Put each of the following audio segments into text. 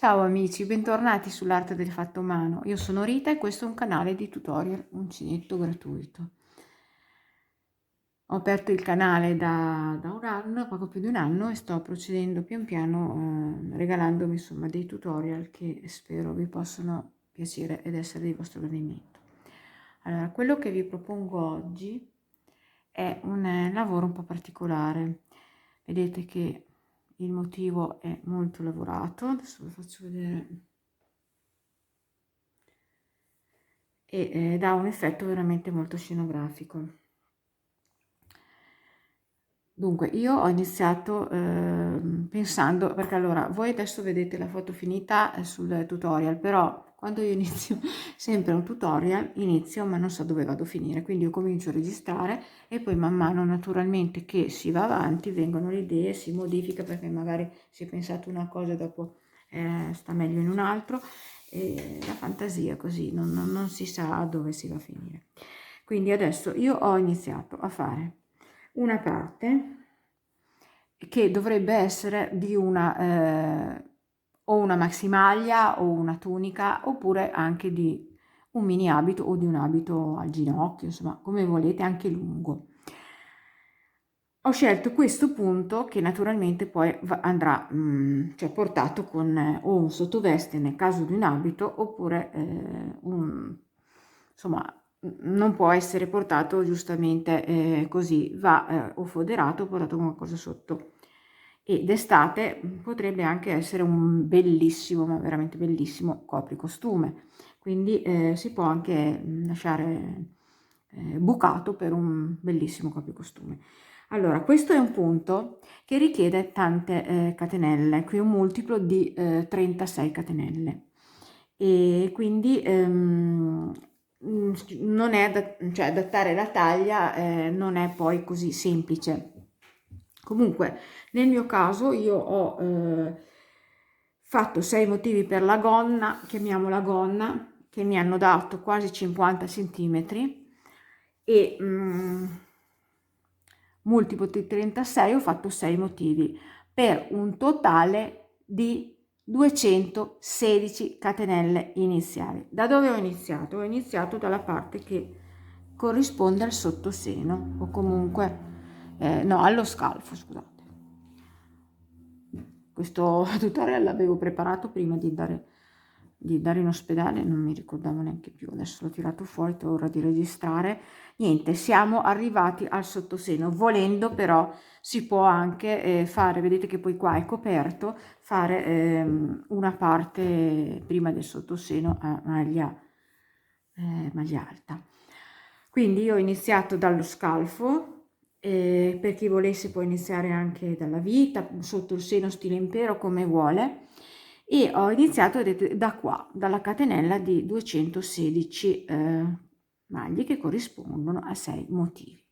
Ciao amici, bentornati sull'arte del fatto umano. Io sono Rita e questo è un canale di tutorial uncinetto gratuito. Ho aperto il canale da un anno, poco più di un anno, e sto procedendo pian piano regalandovi insomma dei tutorial che spero vi possano piacere ed essere di vostro gradimento. Allora, quello che vi propongo oggi è un lavoro un po' particolare. Vedete che il motivo è molto lavorato, adesso vi faccio vedere, e dà un effetto veramente molto scenografico. Dunque, io ho iniziato pensando, perché allora voi adesso vedete la foto finita sul tutorial, però quando io inizio sempre un tutorial, inizio ma non so dove vado a finire, quindi io comincio a registrare e poi man mano naturalmente che si va avanti vengono le idee, si modifica perché magari si è pensato una cosa e dopo sta meglio in un altro, e la fantasia così, non si sa dove si va a finire. Quindi adesso io ho iniziato a fare una parte che dovrebbe essere di una o una maximaglia o una tunica oppure anche di un mini abito o di un abito al ginocchio, insomma come volete, anche lungo. Ho scelto questo punto che naturalmente poi andrà cioè portato con o un sottoveste nel caso di un abito oppure insomma non può essere portato giustamente così, va o foderato o portato con qualcosa sotto. E d'estate potrebbe anche essere un bellissimo, ma veramente bellissimo copricostume, quindi si può anche lasciare bucato per un bellissimo copricostume. Allora, questo è un punto che richiede tante catenelle, qui un multiplo di 36 catenelle e quindi non è cioè adattare la taglia non è poi così semplice. Comunque, nel mio caso io ho fatto 6 motivi per la gonna, chiamiamola gonna, che mi hanno dato quasi 50 centimetri e multiplo di 36 ho fatto 6 motivi per un totale di 216 catenelle iniziali. Da dove ho iniziato? Ho iniziato dalla parte che corrisponde al sottoseno o comunque no, allo scalfo, scusate. Questo tutorial l'avevo preparato prima di andare in ospedale, non mi ricordavo neanche più, adesso l'ho tirato fuori, è ora di registrare. Niente, siamo arrivati al sottoseno, volendo però si può anche fare, vedete che poi qua è coperto, fare una parte prima del sottoseno a maglia alta. Quindi io ho iniziato dallo scalfo, per chi volesse può iniziare anche dalla vita, sotto il seno stile impero come vuole, e ho iniziato vedete, da qua, dalla catenella di 216 maglie che corrispondono a 6 motivi.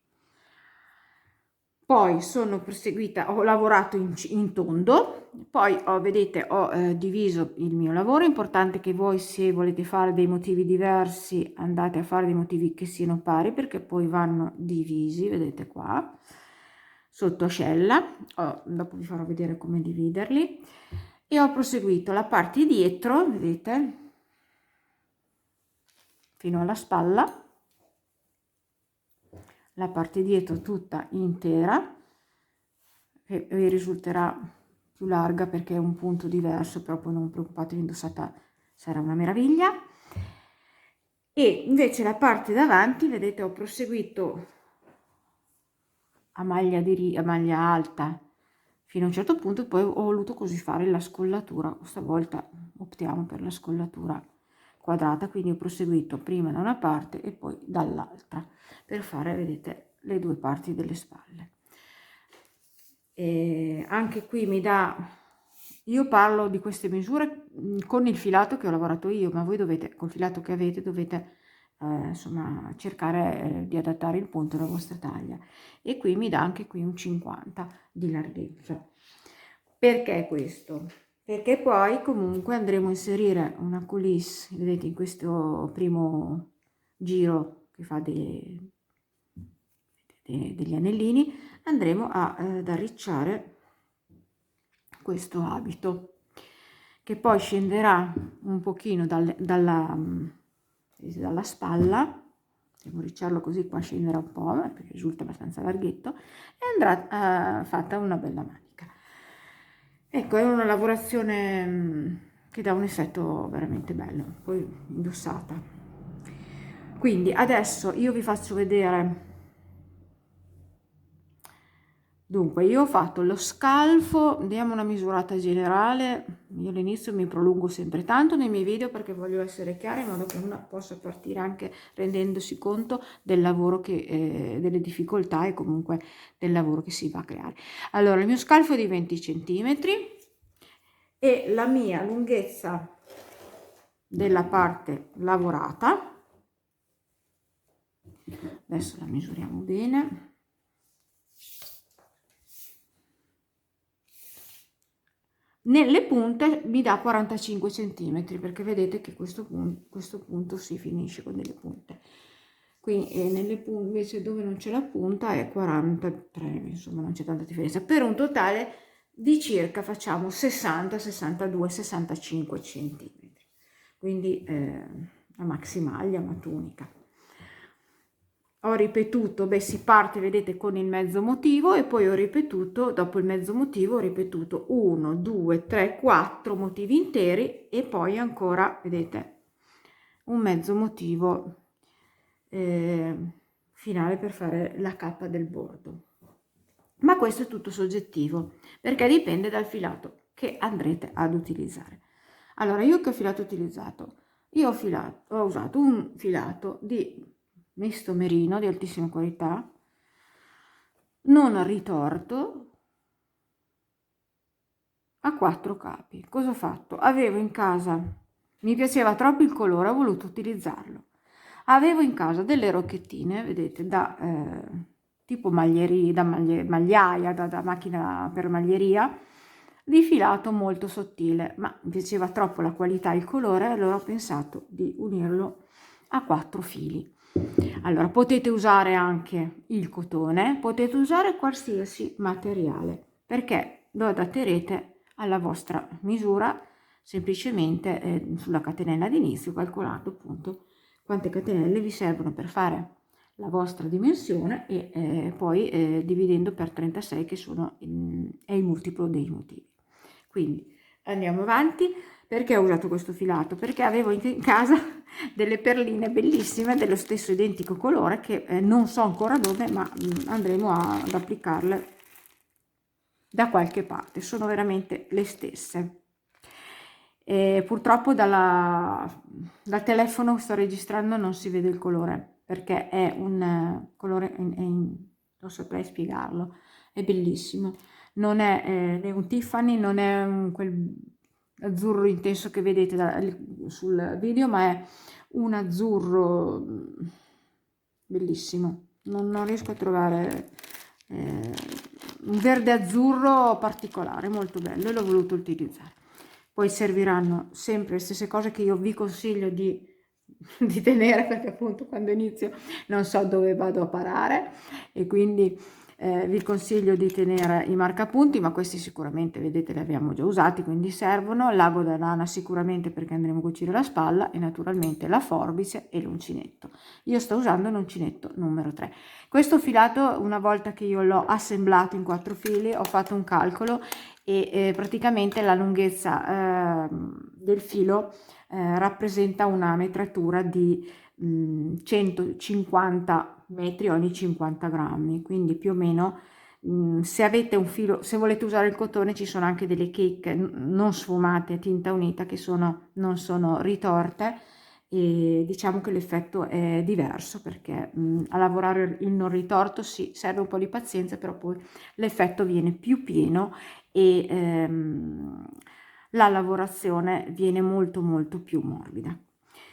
Poi sono proseguita, ho lavorato in tondo, poi vedete ho diviso il mio lavoro. È importante che voi, se volete fare dei motivi diversi, andate a fare dei motivi che siano pari, perché poi vanno divisi, vedete qua, sotto ascella. Dopo vi farò vedere come dividerli. E ho proseguito la parte dietro, vedete, fino alla spalla, la parte dietro tutta intera, che vi risulterà più larga perché è un punto diverso, però poi non preoccupatevi, indossata sarà una meraviglia. E invece la parte davanti, vedete, ho proseguito a maglia alta fino a un certo punto, poi ho voluto così fare la scollatura. Stavolta optiamo per la scollatura quadrata, quindi ho proseguito prima da una parte e poi dall'altra per fare, vedete, le due parti delle spalle. E anche qui mi dà, io parlo di queste misure con il filato che ho lavorato io, ma voi dovete, col filato che avete, dovete insomma cercare di adattare il punto alla vostra taglia. E qui mi dà anche qui un 50 di larghezza. Perché questo? Perché poi comunque andremo a inserire una coulisse, vedete, in questo primo giro che fa degli anellini, andremo ad arricciare questo abito, che poi scenderà un pochino dalla spalla. Devo ricciarlo così, qua scenderà un po', perché risulta abbastanza larghetto, e andrà fatta una bella manica. Ecco, è una lavorazione che dà un effetto veramente bello, poi indossata. Quindi adesso io vi faccio vedere. Dunque, io ho fatto lo scalfo, diamo una misurata generale. Io all'inizio mi prolungo sempre tanto nei miei video perché voglio essere chiara, in modo che una possa partire anche rendendosi conto del lavoro delle difficoltà e comunque del lavoro che si va a creare. Allora, il mio scalfo è di 20 centimetri e la mia lunghezza della parte lavorata, adesso la misuriamo bene. Nelle punte mi dà 45 centimetri, perché vedete che questo punto si finisce con delle punte. Qui nelle punte invece dove non c'è la punta è 43, insomma non c'è tanta differenza, per un totale di circa facciamo 60, 62, 65 centimetri. Quindi la maximaglia, ma tunica. Ho ripetuto, si parte, vedete, con il mezzo motivo, e poi ho ripetuto, dopo il mezzo motivo, ho ripetuto 1, 2, 3, 4 motivi interi e poi ancora, vedete, un mezzo motivo finale per fare la cappa del bordo. Ma questo è tutto soggettivo, perché dipende dal filato che andrete ad utilizzare. Allora, io che filato ho utilizzato? Io ho usato un filato di misto merino di altissima qualità, non ritorto, a 4 capi. Cosa ho fatto? Avevo in casa, mi piaceva troppo il colore, ho voluto utilizzarlo. Avevo in casa delle rocchettine, vedete, da tipo maglieria, magliaia, da macchina per maglieria, di filato molto sottile, ma mi piaceva troppo la qualità e il colore, allora ho pensato di unirlo a 4 fili. Allora, potete usare anche il cotone, potete usare qualsiasi materiale, perché lo adatterete alla vostra misura, semplicemente sulla catenella d'inizio, calcolando appunto quante catenelle vi servono per fare la vostra dimensione e poi dividendo per 36, che è il multiplo dei motivi. Quindi andiamo avanti. Perché ho usato questo filato? Perché avevo in casa delle perline bellissime dello stesso identico colore che non so ancora dove, ma andremo ad applicarle da qualche parte. Sono veramente le stesse. Purtroppo dal telefono sto registrando, non si vede il colore, perché è un colore non saprei spiegarlo, è bellissimo. Non è né un Tiffany, non è quel azzurro intenso che vedete sul video, ma è un azzurro bellissimo. Non riesco a trovare un verde azzurro particolare, molto bello, e l'ho voluto utilizzare. Poi serviranno sempre le stesse cose che io vi consiglio di tenere, perché appunto quando inizio non so dove vado a parare, e quindi vi consiglio di tenere i marcapunti, ma questi sicuramente, vedete, li abbiamo già usati, quindi servono. L'ago da lana sicuramente, perché andremo a cucire la spalla, e naturalmente la forbice e l'uncinetto. Io sto usando l'uncinetto numero 3. Questo filato, una volta che io l'ho assemblato in 4 fili, ho fatto un calcolo e praticamente la lunghezza del filo rappresenta una metratura di 150 metri ogni 50 grammi, quindi più o meno se avete un filo, se volete usare il cotone, ci sono anche delle cake non sfumate a tinta unita che non sono ritorte, e diciamo che l'effetto è diverso, perché a lavorare il non ritorto sì, serve un po' di pazienza, però poi l'effetto viene più pieno e la lavorazione viene molto molto più morbida.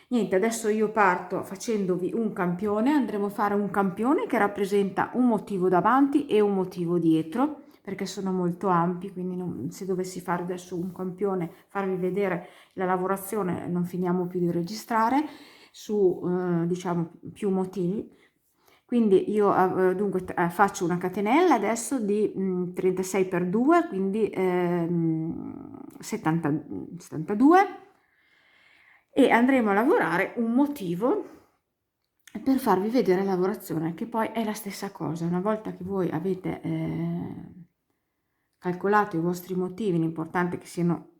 Niente, adesso io parto facendovi un campione. Andremo a fare un campione che rappresenta un motivo davanti e un motivo dietro, perché sono molto ampi, quindi se dovessi fare adesso un campione, farvi vedere la lavorazione, non finiamo più di registrare su diciamo più motivi. Quindi io dunque faccio una catenella adesso di 36 per 2, quindi 72, e andremo a lavorare un motivo per farvi vedere la lavorazione, che poi è la stessa cosa. Una volta che voi avete calcolato i vostri motivi, l'importante è che siano,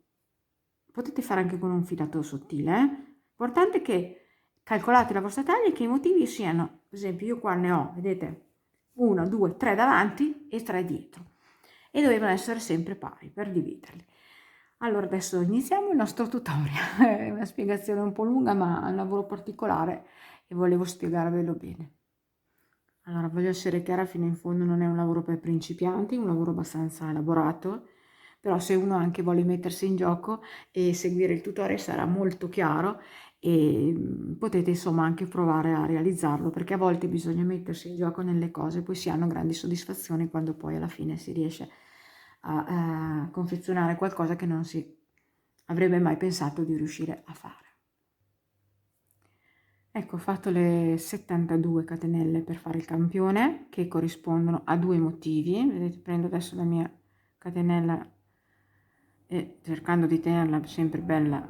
potete fare anche con un filato sottile, l'importante è che calcolate la vostra taglia e che i motivi siano, per esempio io qua ne ho, vedete, 1, 2, 3 davanti e 3 dietro, e dovevano essere sempre pari per dividerli. Allora adesso iniziamo il nostro tutorial, è una spiegazione un po' lunga ma è un lavoro particolare e volevo spiegarvelo bene. Allora, voglio essere chiara fino in fondo, non è un lavoro per principianti, è un lavoro abbastanza elaborato, però se uno anche vuole mettersi in gioco e seguire il tutorial sarà molto chiaro e potete insomma anche provare a realizzarlo, perché a volte bisogna mettersi in gioco nelle cose, poi si hanno grandi soddisfazioni quando poi alla fine si riesce a confezionare qualcosa che non si avrebbe mai pensato di riuscire a fare. Ecco, ho fatto le 72 catenelle per fare il campione, che corrispondono a 2 motivi. Vedete, prendo adesso la mia catenella e cercando di tenerla sempre bella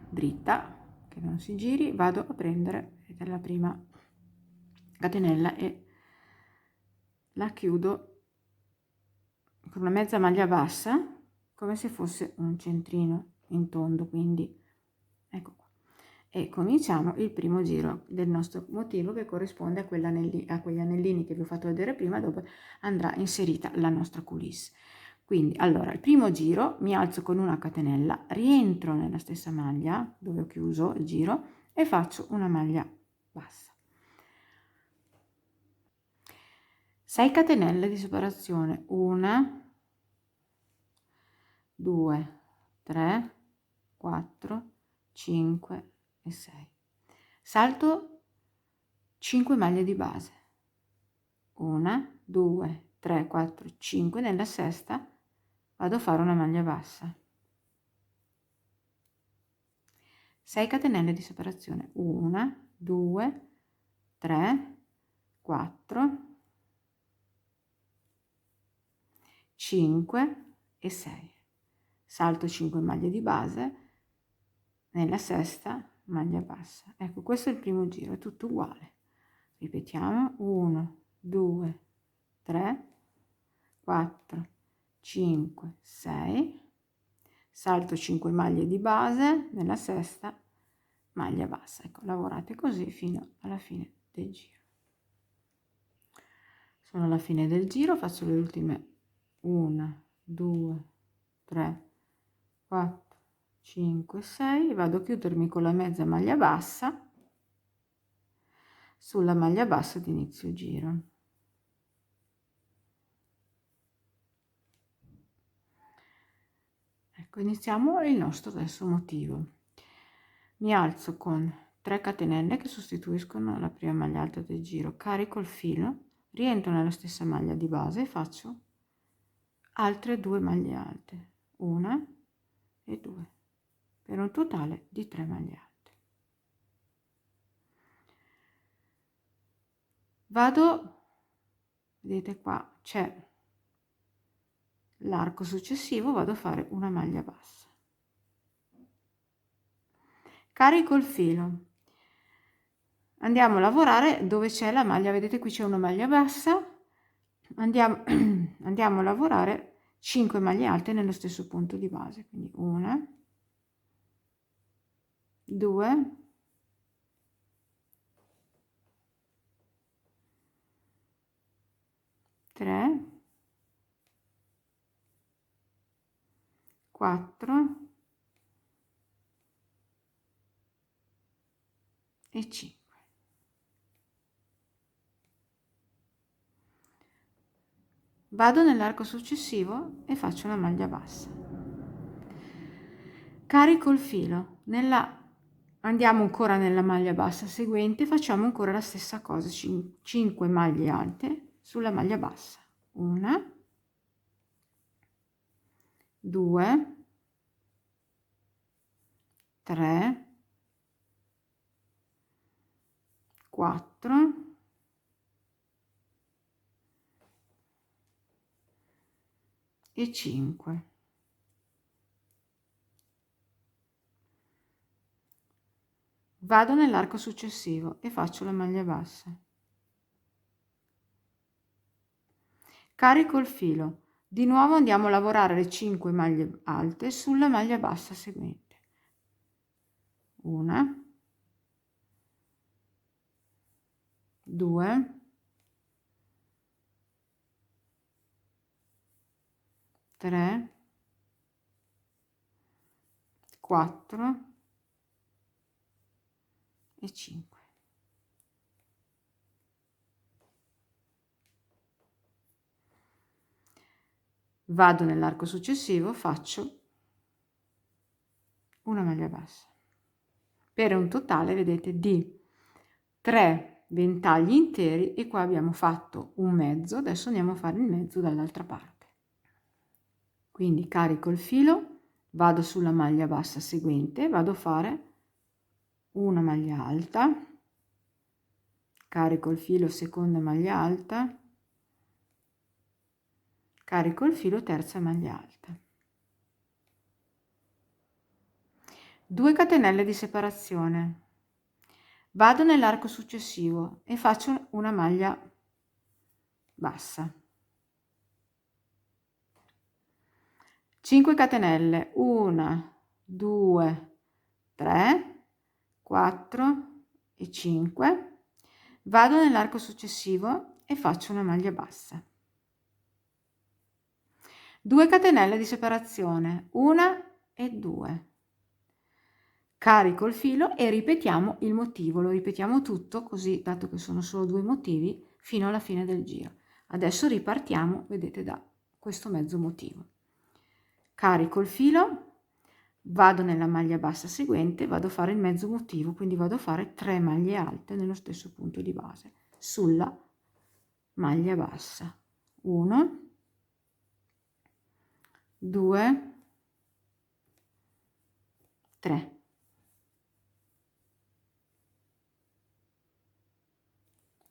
dritta, che non si giri, vado a prendere, vedete, la prima catenella e la chiudo con una mezza maglia bassa, come se fosse un centrino in tondo, quindi ecco qua. E cominciamo il primo giro del nostro motivo, che corrisponde a quegli anellini che vi ho fatto vedere prima, dove andrà inserita la nostra coulisse. Quindi allora il primo giro mi alzo con una catenella, rientro nella stessa maglia dove ho chiuso il giro e faccio una maglia bassa. 6 catenelle di separazione, 1, 2, 3, 4, 5 e 6. Salto 5 maglie di base, 1, 2, 3, 4, 5, nella sesta vado a fare una maglia bassa, 6 catenelle di separazione, 1, 2, 3, 4, 5 e 6. Salto 5 maglie di base, nella sesta maglia bassa. Ecco, questo è il primo giro, è tutto uguale. Ripetiamo: 1, 2, 3, 4, 5, 6, salto 5 maglie di base, nella sesta maglia bassa. Ecco, lavorate così fino alla fine del giro. Sono alla fine del giro, faccio le ultime 1, 2, 3, 4, 5, 6, vado a chiudermi con la mezza maglia bassa sulla maglia bassa di inizio giro. Ecco, iniziamo il nostro adesso motivo. Mi alzo con 3 catenelle che sostituiscono la prima maglia alta del giro, carico il filo, rientro nella stessa maglia di base e faccio altre 2 maglie alte, 1 e 2, per un totale di 3 maglie alte. Vado, vedete qua c'è l'arco successivo, vado a fare una maglia bassa, carico il filo, andiamo a lavorare dove c'è la maglia, vedete qui c'è una maglia bassa, andiamo a lavorare 5 maglie alte nello stesso punto di base, quindi 1, 2, 3, 4 e 5. Vado nell'arco successivo e faccio una maglia bassa, carico il filo, andiamo ancora nella maglia bassa seguente, facciamo ancora la stessa cosa, 5 maglie alte sulla maglia bassa, 1, 2, 3, 4 e 5. Vado nell'arco successivo e faccio la maglia bassa. Carico il filo. Di nuovo andiamo a lavorare le 5 maglie alte sulla maglia bassa seguente. Una, 2, 3, 4 e 5. Vado nell'arco successivo, faccio una maglia bassa per un totale, vedete, di 3 ventagli interi, e qua abbiamo fatto un mezzo. Adesso andiamo a fare il mezzo dall'altra parte. Quindi carico il filo, vado sulla maglia bassa seguente, vado a fare una maglia alta, carico il filo, seconda maglia alta, carico il filo, terza maglia alta, 2 catenelle di separazione, vado nell'arco successivo e faccio una maglia bassa, 5 catenelle, 1, 2, 3, 4 e 5, vado nell'arco successivo e faccio una maglia bassa, 2 catenelle di separazione, 1 e 2, carico il filo e ripetiamo il motivo, lo ripetiamo tutto così, dato che sono solo 2 motivi, fino alla fine del giro. Adesso ripartiamo, vedete, da questo mezzo motivo. Carico il filo, vado nella maglia bassa seguente, vado a fare il mezzo motivo, quindi vado a fare 3 maglie alte nello stesso punto di base sulla maglia bassa. 1, 2, 3.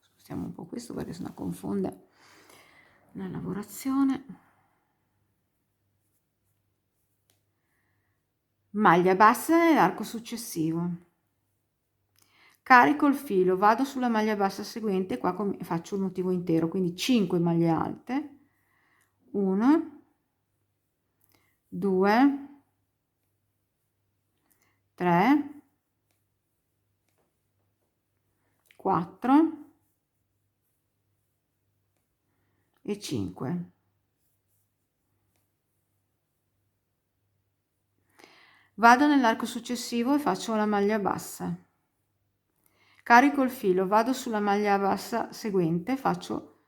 Spostiamo un po' questo perché sennò confonde la lavorazione. Maglia bassa nell'arco successivo, carico il filo, vado sulla maglia bassa seguente, qua faccio il motivo intero, quindi 5 maglie alte, 1, 2, 3, 4 e 5. Vado nell'arco successivo e faccio la maglia bassa, carico il filo, vado sulla maglia bassa seguente, faccio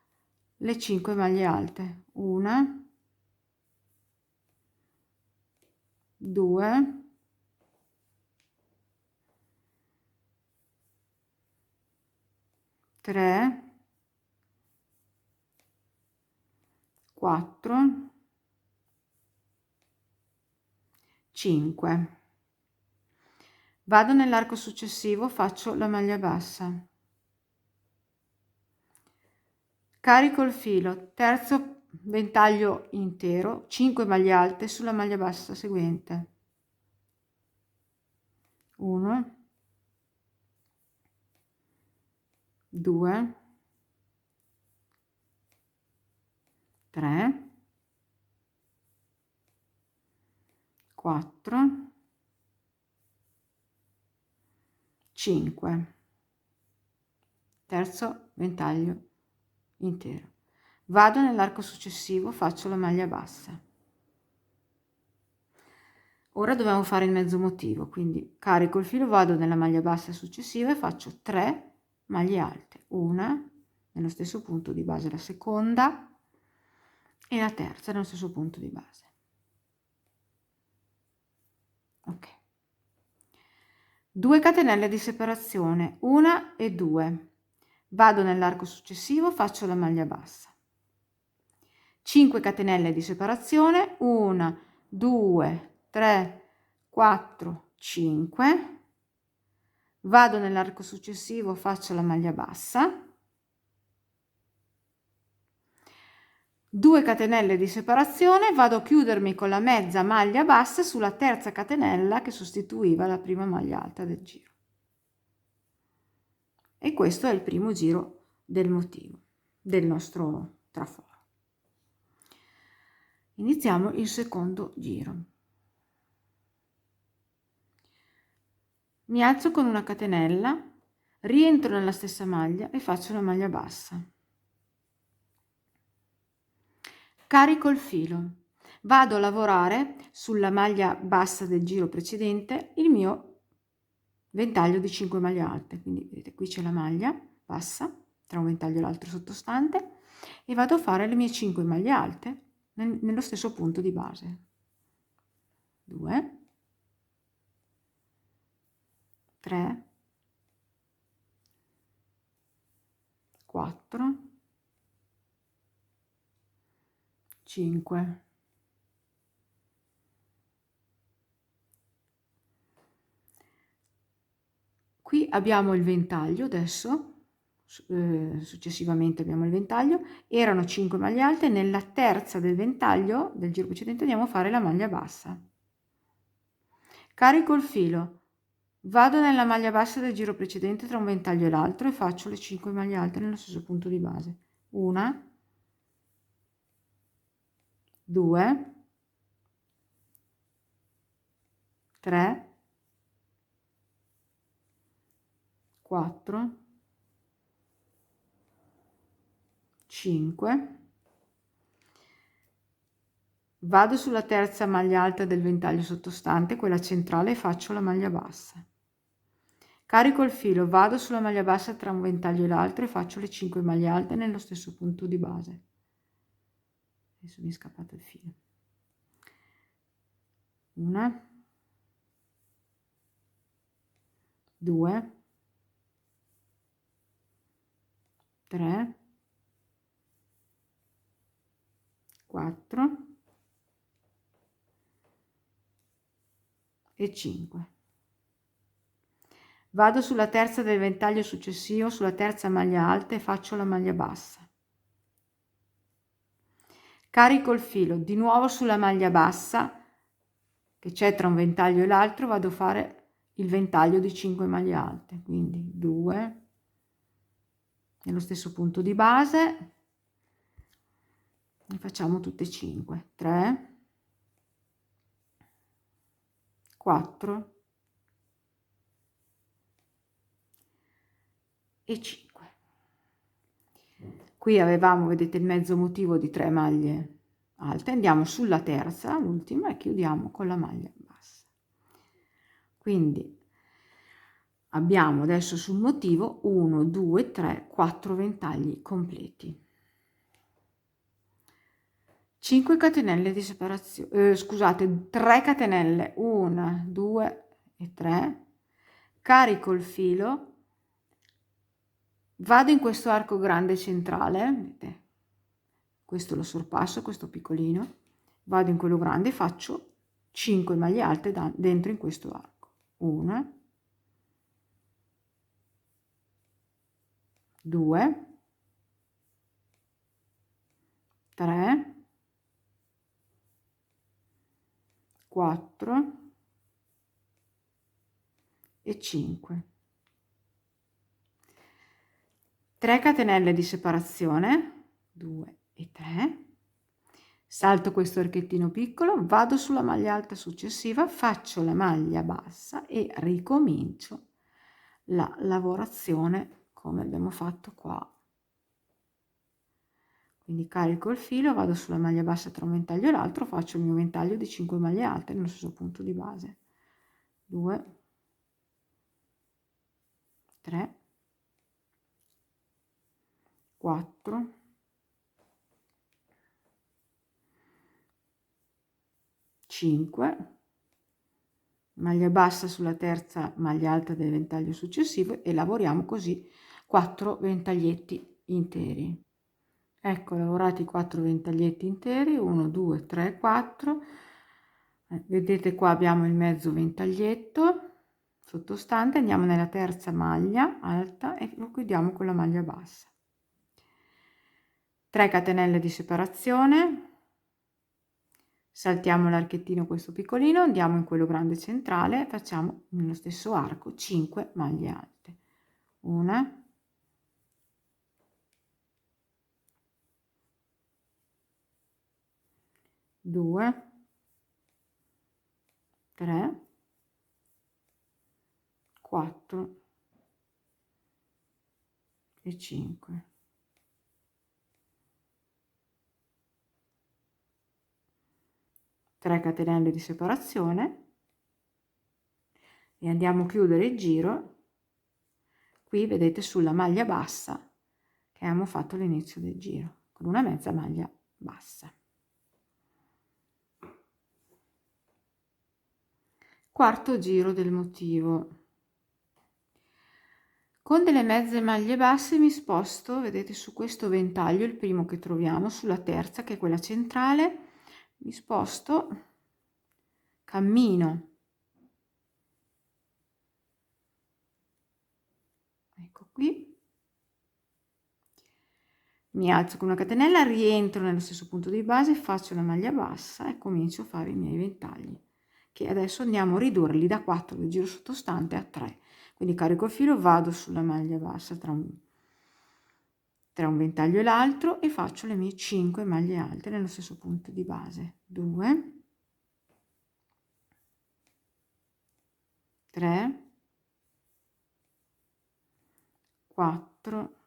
le 5 maglie alte, 1, 2, 3, 4, 5. Vado nell'arco successivo, faccio la maglia bassa, carico il filo, terzo ventaglio intero, 5 maglie alte sulla maglia bassa seguente, 1, 2, 3, 4, 5, terzo ventaglio intero. Vado nell'arco successivo, faccio la maglia bassa. Ora dobbiamo fare il mezzo motivo, quindi carico il filo, vado nella maglia bassa successiva e faccio 3 maglie alte, una nello stesso punto di base, la seconda e la terza nello stesso punto di base. Ok, 2 catenelle di separazione, 1 e 2, vado nell'arco successivo, faccio la maglia bassa, 5 catenelle di separazione, 1, 2, 3, 4, 5, vado nell'arco successivo, faccio la maglia bassa, 2 catenelle di separazione, vado a chiudermi con la mezza maglia bassa sulla terza catenella che sostituiva la prima maglia alta del giro. E questo è il primo giro del motivo del nostro traforo. Iniziamo il secondo giro. Mi alzo con una catenella, rientro nella stessa maglia e faccio una maglia bassa. Carico il filo, vado a lavorare sulla maglia bassa del giro precedente il mio ventaglio di 5 maglie alte, quindi vedete qui c'è la maglia bassa tra un ventaglio e l'altro sottostante e vado a fare le mie 5 maglie alte nello stesso punto di base. 2, 3, 4, 5. Qui abbiamo il ventaglio adesso, successivamente abbiamo il ventaglio, erano 5 maglie alte, nella terza del ventaglio del giro precedente andiamo a fare la maglia bassa. Carico il filo, vado nella maglia bassa del giro precedente tra un ventaglio e l'altro e faccio le 5 maglie alte nello stesso punto di base. 1, 2, 3, 4, 5, vado sulla terza maglia alta del ventaglio sottostante, quella centrale, e faccio la maglia bassa. Carico il filo, vado sulla maglia bassa tra un ventaglio e l'altro e faccio le 5 maglie alte nello stesso punto di base. Adesso mi è scappato il filo. 1, 2, 3, 4 e 5. Vado sulla terza del ventaglio successivo, sulla terza maglia alta e faccio la maglia bassa. Carico il filo, di nuovo sulla maglia bassa che c'è tra un ventaglio e l'altro, vado a fare il ventaglio di 5 maglie alte, quindi 2 nello stesso punto di base, ne facciamo tutte e 5, 3, 4 e 5. Qui avevamo, vedete, il mezzo motivo di 3 maglie alte, andiamo sulla terza, l'ultima, e chiudiamo con la maglia bassa. Quindi abbiamo adesso sul motivo 1, 2, 3, 4 ventagli completi. 5 catenelle di separazione, scusate, 3 catenelle, 1, 2 e 3, carico il filo, vado in questo arco grande centrale, vedete, questo lo sorpasso, questo piccolino, vado in quello grande e faccio 5 maglie alte dentro in questo arco. 1, 2, 3, 4 e 5. 3 catenelle di separazione, 2 e 3, salto questo archettino piccolo, vado sulla maglia alta successiva, faccio la maglia bassa e ricomincio la lavorazione come abbiamo fatto qua. Quindi carico il filo, vado sulla maglia bassa tra un ventaglio e l'altro, faccio il mio ventaglio di 5 maglie alte nello stesso punto di base. 2, 3, 4, 5, maglia bassa sulla terza maglia alta del ventaglio successivo e lavoriamo così 4 ventaglietti interi. Ecco, lavorati 4 ventaglietti interi, 1, 2, 3, 4. Vedete qua abbiamo il mezzo ventaglietto sottostante, andiamo nella terza maglia alta e lo chiudiamo con la maglia bassa. 3 catenelle di separazione, saltiamo l'archettino questo piccolino, andiamo in quello grande centrale, facciamo nello stesso arco 5 maglie alte, 1, 2, 3, 4 e 5. Tre catenelle di separazione e andiamo a chiudere il giro qui, vedete, sulla maglia bassa che abbiamo fatto all'inizio del giro con una mezza maglia bassa. Quarto giro del motivo. Con delle mezze maglie basse mi sposto, vedete, su questo ventaglio, il primo che troviamo, sulla terza, che è quella centrale, mi sposto, cammino, ecco qui, mi alzo con una catenella, rientro nello stesso punto di base, faccio la maglia bassa e comincio a fare i miei ventagli, che adesso andiamo a ridurli da 4 del giro sottostante a 3. Quindi carico il filo, vado sulla maglia bassa tra un ventaglio e l'altro e faccio le mie 5 maglie alte nello stesso punto di base. 2, 3, 4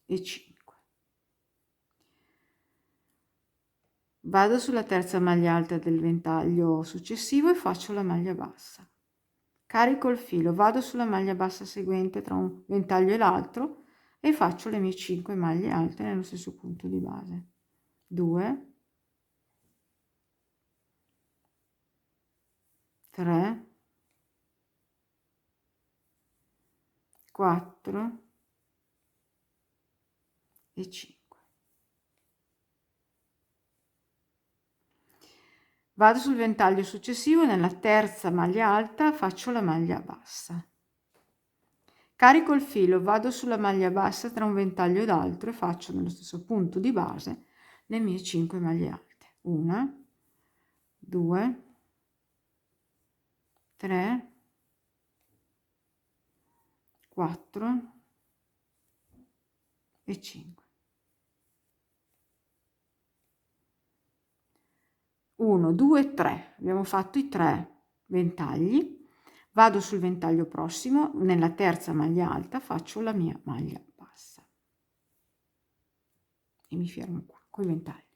e 5. Vado sulla terza maglia alta del ventaglio successivo e faccio la maglia bassa. Carico il filo, vado sulla maglia bassa seguente tra un ventaglio e l'altro e faccio le mie 5 maglie alte nello stesso punto di base. 2, 3, 4 e 5. Vado sul ventaglio successivo, nella terza maglia alta faccio la maglia bassa. Carico il filo, vado sulla maglia bassa tra un ventaglio e l'altro e faccio nello stesso punto di base le mie 5 maglie alte. 1, 2, 3, 4 e 5. 1, 2, 3. Abbiamo fatto i 3 ventagli. Vado sul ventaglio prossimo, nella terza maglia alta faccio la mia maglia bassa e mi fermo qua con i ventagli.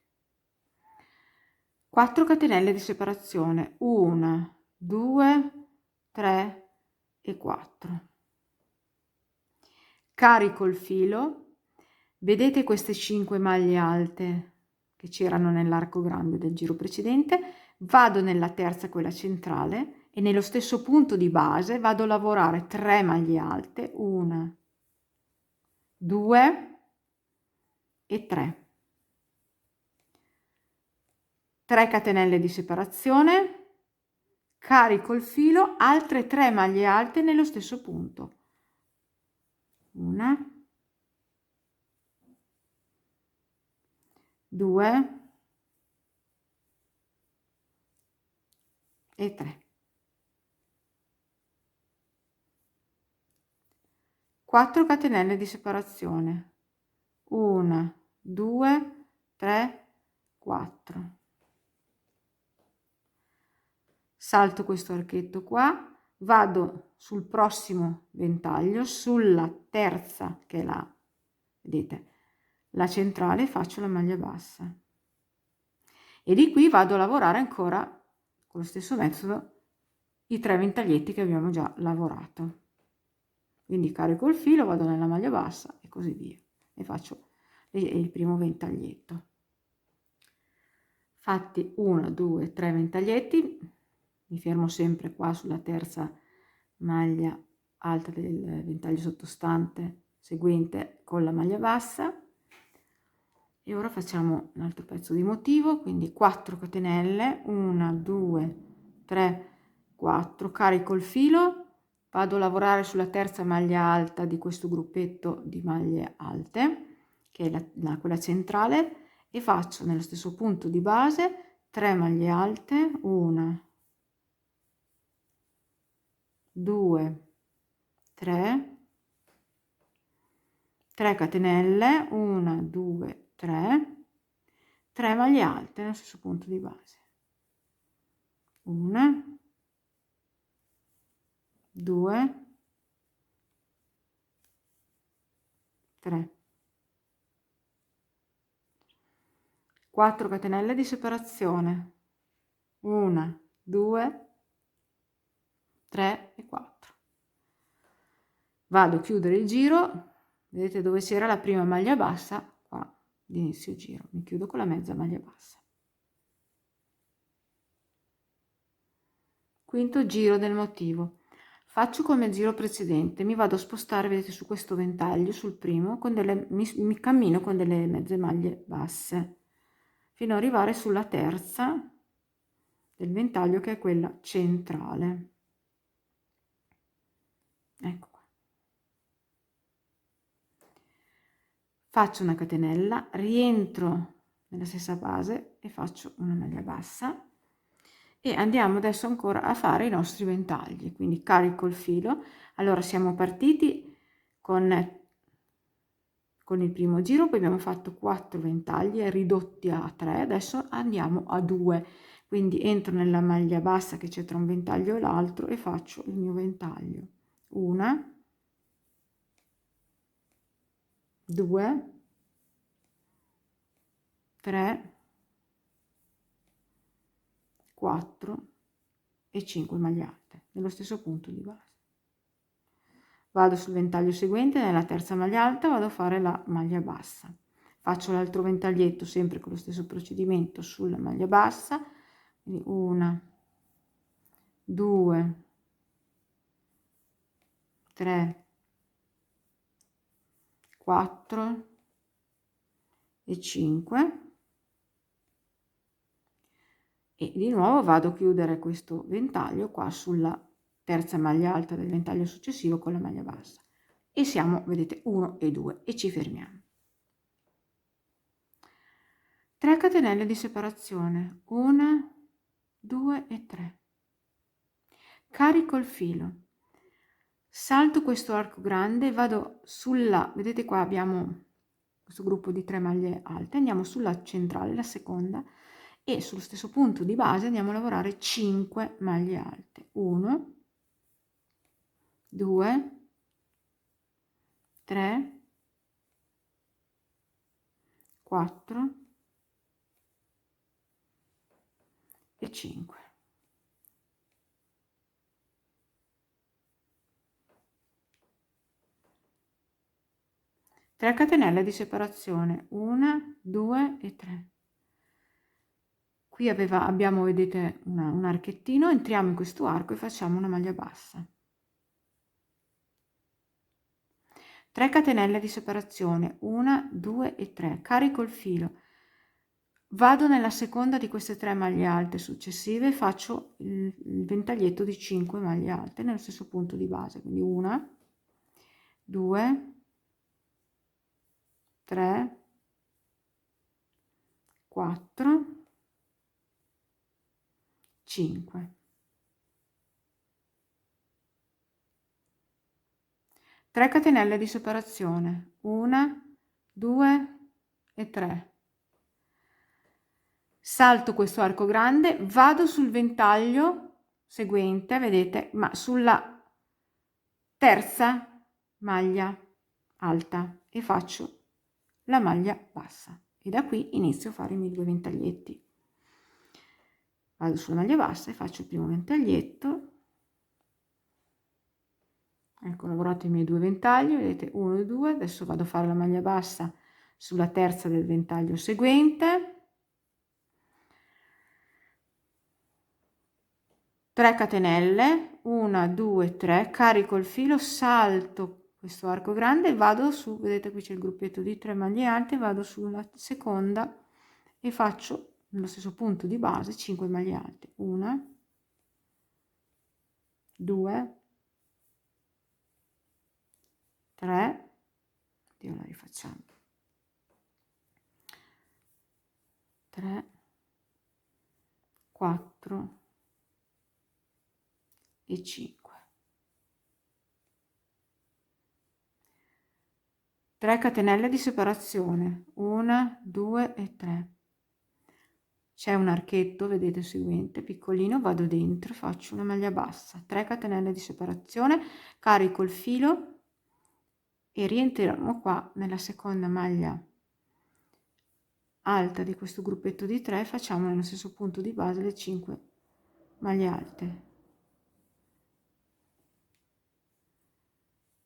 4 catenelle di separazione, 1, 2, 3 e 4. Carico il filo, vedete queste 5 maglie alte che c'erano nell'arco grande del giro precedente, vado nella terza, quella centrale, e nello stesso punto di base vado a lavorare 3 maglie alte, 1, 2 e 3. 3 catenelle di separazione, carico il filo, altre 3 maglie alte nello stesso punto. 1, 2 e 3. 4 catenelle di separazione, 1, 2, 3, 4. Salto questo archetto qua, vado sul prossimo ventaglio, sulla terza che è la, vedete, la centrale, faccio la maglia bassa e di qui vado a lavorare ancora con lo stesso metodo i 3 ventaglietti che abbiamo già lavorato. Quindi carico il filo, vado nella maglia bassa e così via e faccio il primo ventaglietto. Fatti 1, 2, 3 ventaglietti, mi fermo sempre qua sulla terza maglia alta del ventaglio sottostante seguente con la maglia bassa e ora facciamo un altro pezzo di motivo, quindi 4 catenelle, 1, 2, 3, 4, carico il filo, vado a lavorare sulla terza maglia alta di questo gruppetto di maglie alte, che è quella centrale, e faccio nello stesso punto di base 3 maglie alte, 1, 2, 3, 3 catenelle, 1, 2, 3, 3 maglie alte nello stesso punto di base, 1, 2, 3, 4 catenelle di separazione, 1, 2, 3 e 4. Vado a chiudere il giro, vedete dove c'era la prima maglia bassa, qua di inizio giro, mi chiudo con la mezza maglia bassa. Quinto giro del motivo. Faccio come il giro precedente, mi vado a spostare, vedete, su questo ventaglio, sul primo, con mi cammino con delle mezze maglie basse, fino ad arrivare sulla terza del ventaglio, che è quella centrale. Ecco qua. Faccio una catenella, rientro nella stessa base e faccio una maglia bassa, e andiamo adesso ancora a fare i nostri ventagli. Quindi carico il filo. Allora siamo partiti con il primo giro, poi abbiamo fatto 4 ventagli ridotti a 3, adesso andiamo a 2, quindi entro nella maglia bassa che c'è tra un ventaglio e l'altro e faccio il mio ventaglio, 1, 2, 3, 4 e 5 maglie alte nello stesso punto di base. Vado sul ventaglio seguente, nella terza maglia alta vado a fare la maglia bassa, faccio l'altro ventaglietto sempre con lo stesso procedimento sulla maglia bassa, quindi 1, 2, 3, 4 e 5, e di nuovo vado a chiudere questo ventaglio qua sulla terza maglia alta del ventaglio successivo con la maglia bassa, e siamo, vedete, 1 e 2, e ci fermiamo. 3 catenelle di separazione, 1, 2 e 3, carico il filo, salto questo arco grande, vado sulla, vedete qua abbiamo questo gruppo di 3 maglie alte, andiamo sulla centrale, la seconda, e sullo stesso punto di base andiamo a lavorare 5 maglie alte, 1, 2, 3, 4 e 5. Tre catenelle di separazione, 1, 2 e 3. Qui abbiamo, vedete, un archettino, entriamo in questo arco e facciamo una maglia bassa. 3 catenelle di separazione, 1, 2 e 3, carico il filo, vado nella seconda di queste 3 maglie alte successive e faccio il ventaglietto di 5 maglie alte nello stesso punto di base, quindi 1, 2, 3, 4, 5. 3 catenelle di separazione, 1, 2 e 3. Salto questo arco grande, vado sul ventaglio seguente, vedete, ma sulla terza maglia alta, e faccio la maglia bassa, e da qui inizio a fare i miei 2 ventaglietti. Vado sulla maglia bassa e faccio il primo ventaglietto. Ecco, ho lavorato i miei 2 ventagli, vedete, 1 e 2, adesso vado a fare la maglia bassa sulla terza del ventaglio seguente, 3 catenelle, 1, 2, 3, carico il filo, salto questo arco grande, vado su, vedete qui c'è il gruppetto di 3 maglie alte, vado sulla seconda e faccio nello stesso punto di base 5 maglie alte, 1, 2, 3, la rifacciamo, 3, 4 e 5. 3 catenelle di separazione, 1, 2 e 3. C'è un archetto, vedete il seguente, piccolino, vado dentro, faccio una maglia bassa, 3 catenelle di separazione, carico il filo e rientriamo qua nella seconda maglia alta di questo gruppetto di 3, facciamo nello stesso punto di base le 5 maglie alte.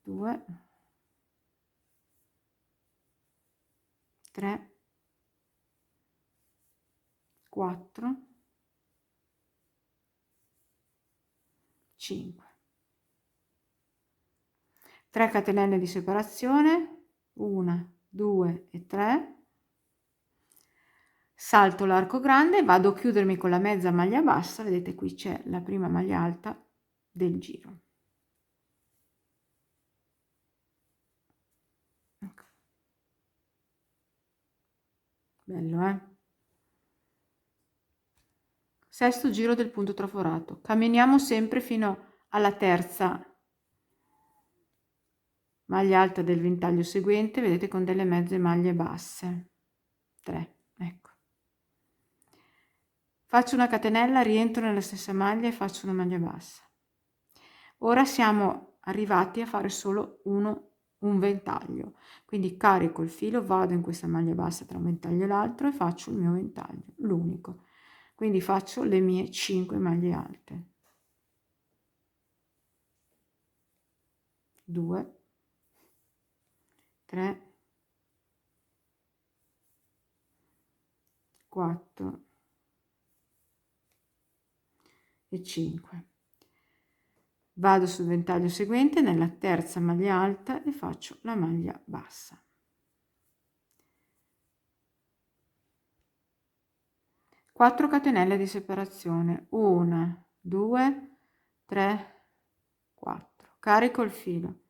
2, 3, 4, 5. 3 catenelle di separazione, 1, 2 e 3. Salto l'arco grande, vado a chiudermi con la mezza maglia bassa, vedete qui c'è la prima maglia alta del giro. Ecco. Bello, eh? Sesto giro del punto traforato. Camminiamo sempre fino alla terza maglia alta del ventaglio seguente, vedete, con delle mezze maglie basse. 3, ecco. Faccio una catenella, rientro nella stessa maglia e faccio una maglia bassa. Ora siamo arrivati a fare solo un ventaglio, quindi carico il filo, vado in questa maglia bassa tra un ventaglio e l'altro e faccio il mio ventaglio, l'unico. Quindi faccio le mie 5 maglie alte. 2, 3, 4 e 5. Vado sul ventaglio seguente nella terza maglia alta e faccio la maglia bassa. 4 catenelle di separazione, 1, 2, 3, 4. Carico il filo,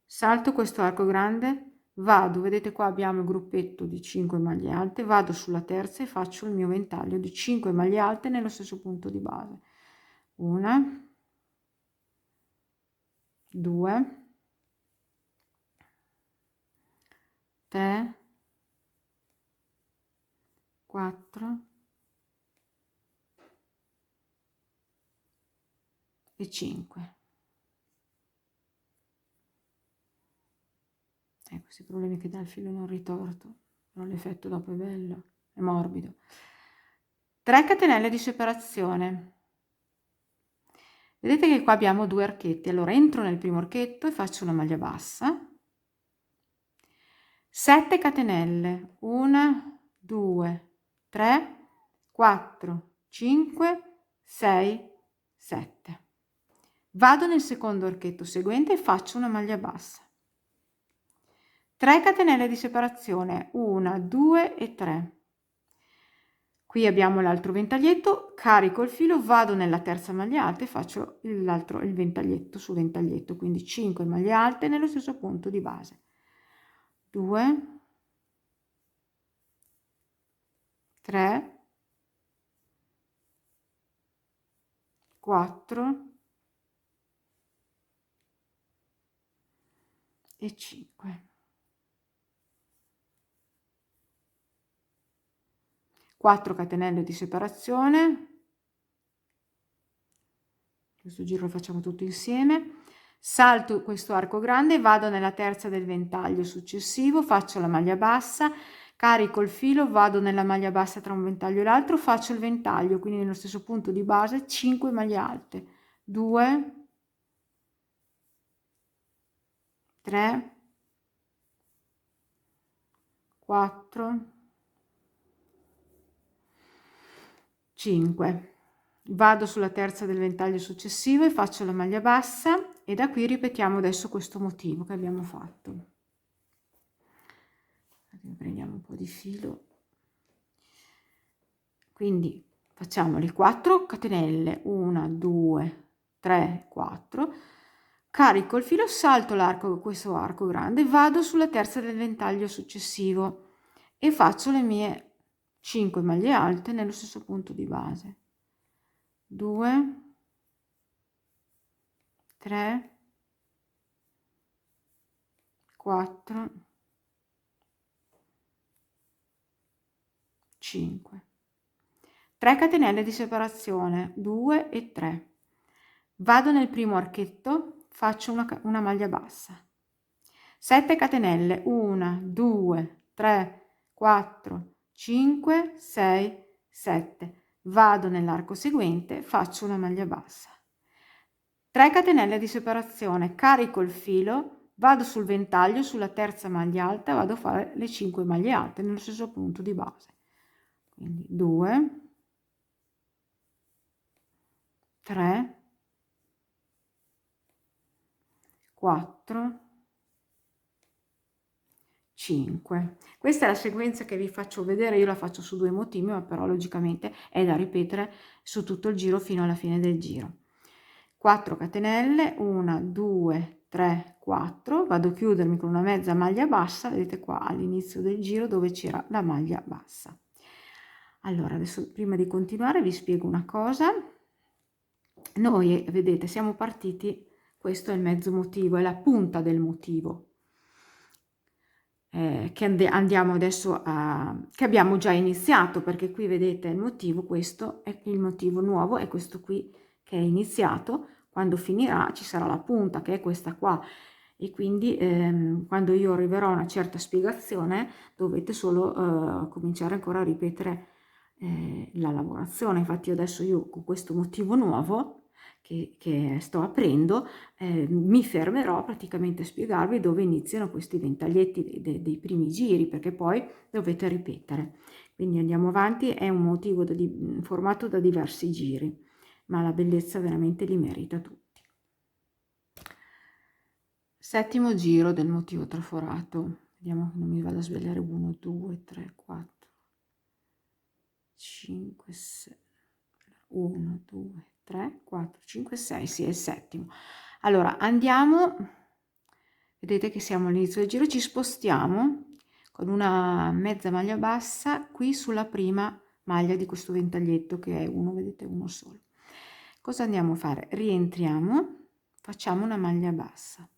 salto questo arco grande, vado, vedete qua abbiamo il gruppetto di 5 maglie alte, vado sulla terza e faccio il mio ventaglio di 5 maglie alte nello stesso punto di base. 1, 2, 3, 4 e 5. Questi problemi che dà il filo non ritorto, però l'effetto dopo è bello, è morbido. 3 catenelle di separazione. Vedete che qua abbiamo 2 archetti, allora entro nel primo archetto e faccio una maglia bassa, 7 catenelle, 1, 2, 3, 4, 5, 6, 7. Vado nel secondo archetto seguente e faccio una maglia bassa. 3 catenelle di separazione, 1, 2 e 3. Qui abbiamo l'altro ventaglietto, carico il filo, vado nella terza maglia alta e faccio il ventaglietto su ventaglietto, quindi 5 maglie alte nello stesso punto di base. 2, 3, 4 e 5. 4 catenelle di separazione, questo giro lo facciamo tutto insieme, salto questo arco grande, vado nella terza del ventaglio successivo, faccio la maglia bassa, carico il filo, vado nella maglia bassa tra un ventaglio e l'altro, faccio il ventaglio, quindi nello stesso punto di base, 5 maglie alte, 2, 3, 4, 5. Vado sulla terza del ventaglio successivo e faccio la maglia bassa e da qui ripetiamo adesso questo motivo che abbiamo fatto. Prendiamo un po' di filo, quindi facciamo le 4 catenelle, 1, 2, 3, 4, carico il filo, salto l'arco, questo arco grande, vado sulla terza del ventaglio successivo e faccio le mie 5 maglie alte nello stesso punto di base, 2, 3, 4, 5, 3 catenelle di separazione, 2 e 3, vado nel primo archetto, faccio una maglia bassa, 7 catenelle, 1, 2, 3, 4, 5, 6, 7, vado nell'arco seguente, faccio una maglia bassa, 3 catenelle di separazione, carico il filo, vado sul ventaglio, sulla terza maglia alta, vado a fare le 5 maglie alte nello stesso punto di base, quindi 2, 3, 4, 5. Questa è la sequenza che vi faccio vedere, io la faccio su 2 motivi, ma però logicamente è da ripetere su tutto il giro fino alla fine del giro. 4 catenelle, 1, 2, 3, 4, vado a chiudermi con una mezza maglia bassa, vedete qua all'inizio del giro dove c'era la maglia bassa. Allora, adesso prima di continuare vi spiego una cosa. Noi, vedete, siamo partiti, questo è il mezzo motivo, è la punta del motivo. Che andiamo adesso che abbiamo già iniziato, perché qui vedete il motivo, questo è il motivo nuovo, è questo qui che è iniziato, quando finirà ci sarà la punta che è questa qua, e quindi quando io arriverò a una certa spiegazione dovete solo cominciare ancora a ripetere la lavorazione. Infatti adesso io con questo motivo nuovo che sto aprendo mi fermerò praticamente a spiegarvi dove iniziano questi ventaglietti dei primi giri, perché poi dovete ripetere. Quindi andiamo avanti, è un motivo formato da diversi giri, ma la bellezza veramente li merita tutti. Settimo giro del motivo traforato, vediamo che non mi vado a sbagliare, 1, 2, 3, 4, 5, 6, 1, 2, 3, 4, 5, 6, sì, è il settimo. Allora andiamo, vedete che siamo all'inizio del giro, ci spostiamo con una mezza maglia bassa qui sulla prima maglia di questo ventaglietto che è uno, vedete, uno solo. Cosa andiamo a fare? Rientriamo, facciamo una maglia bassa.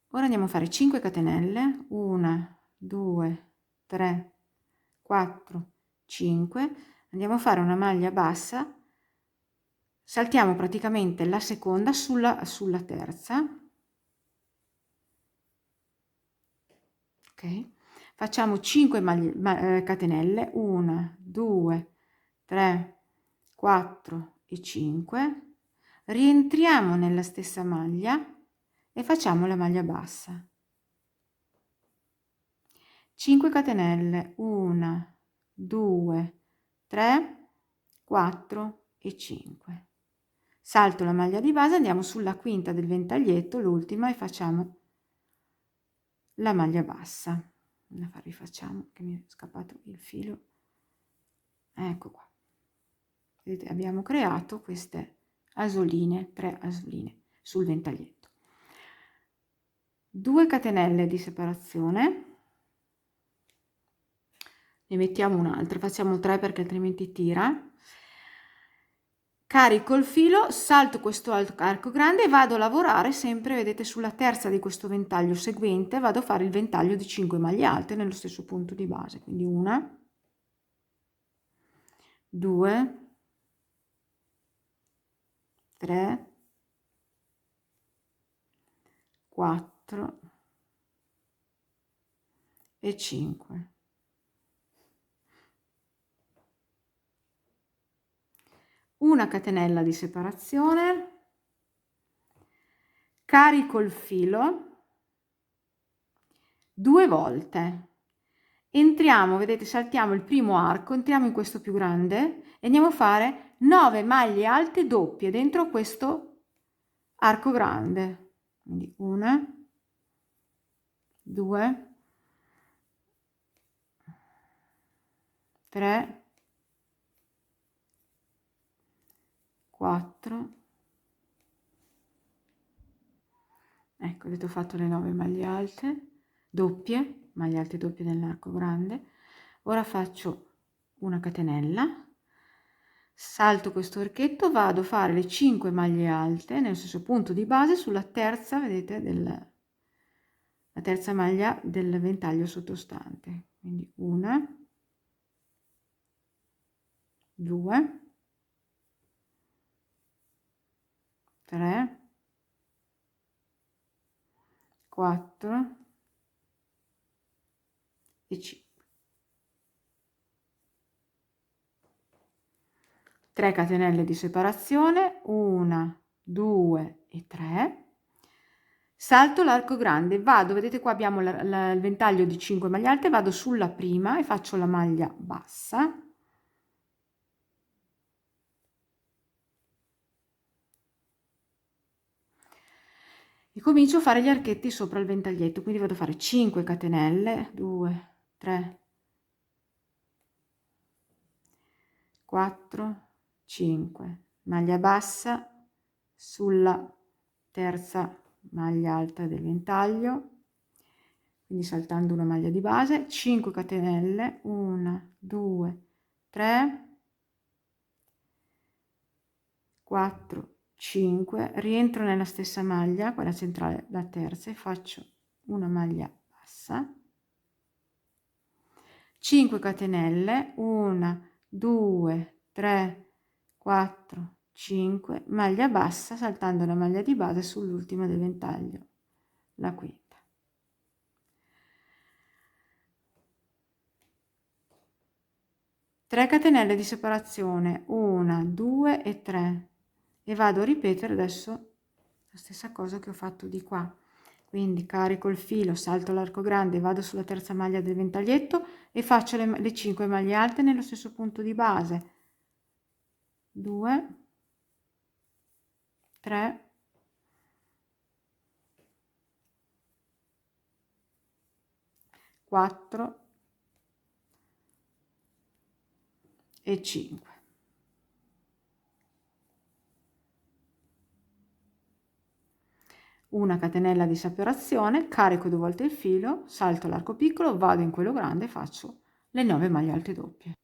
Ora andiamo a fare 5 catenelle, 1, 2, 3, 4, 5, andiamo a fare una maglia bassa, saltiamo praticamente la seconda sulla terza, ok? Facciamo 5 catenelle, 1, 2, 3, 4 e 5, rientriamo nella stessa maglia e facciamo la maglia bassa. 5 catenelle, 1, 2, 3, 4 e 5. Salto la maglia di base, andiamo sulla quinta del ventaglietto, l'ultima, e facciamo la maglia bassa. La rifacciamo, che mi è scappato il filo. Ecco qua. Vedete, abbiamo creato queste asoline, 3 asoline sul ventaglietto. 2 catenelle di separazione. Ne mettiamo un'altra, facciamo 3 perché altrimenti tira. Carico il filo, salto questo arco grande e vado a lavorare sempre, vedete, sulla terza di questo ventaglio seguente, vado a fare il ventaglio di 5 maglie alte nello stesso punto di base, quindi 1, 2, 3, 4 e 5. Una catenella di separazione, carico il filo 2 volte, entriamo, vedete, saltiamo il primo arco, entriamo in questo più grande e andiamo a fare 9 maglie alte doppie dentro questo arco grande, quindi 1, 2, 3, 4, ecco, vedete, ho fatto le 9 maglie alte doppie nell'arco grande. Ora faccio una catenella, salto questo archetto, vado a fare le 5 maglie alte nello stesso punto di base sulla terza, vedete, la terza maglia del ventaglio sottostante. Quindi una, 2, 3, 4 e 5. 3 catenelle di separazione, 1, 2 e 3. Salto l'arco grande, vado, vedete qua abbiamo il ventaglio di 5 maglie alte, vado sulla prima e faccio la maglia bassa. E comincio a fare gli archetti sopra il ventaglietto, quindi vado a fare 5 catenelle, 2, 3, 4, 5, maglia bassa sulla terza maglia alta del ventaglio, quindi saltando una maglia di base, 5 catenelle, 1, 2, 3, 4, 5, rientro nella stessa maglia, quella centrale, la terza, e faccio una maglia bassa, 5 catenelle, 1, 2, 3, 4, 5, maglia bassa, saltando la maglia di base sull'ultima del ventaglio, la quinta. 3 catenelle di separazione, 1, 2 e 3, e vado a ripetere adesso la stessa cosa che ho fatto di qua. Quindi carico il filo, salto l'arco grande, vado sulla terza maglia del ventaglietto e faccio le 5 maglie alte nello stesso punto di base. 2, 3, 4 e 5. Una catenella di separazione, carico 2 volte il filo, salto l'arco piccolo, vado in quello grande e faccio le 9 maglie alte doppie.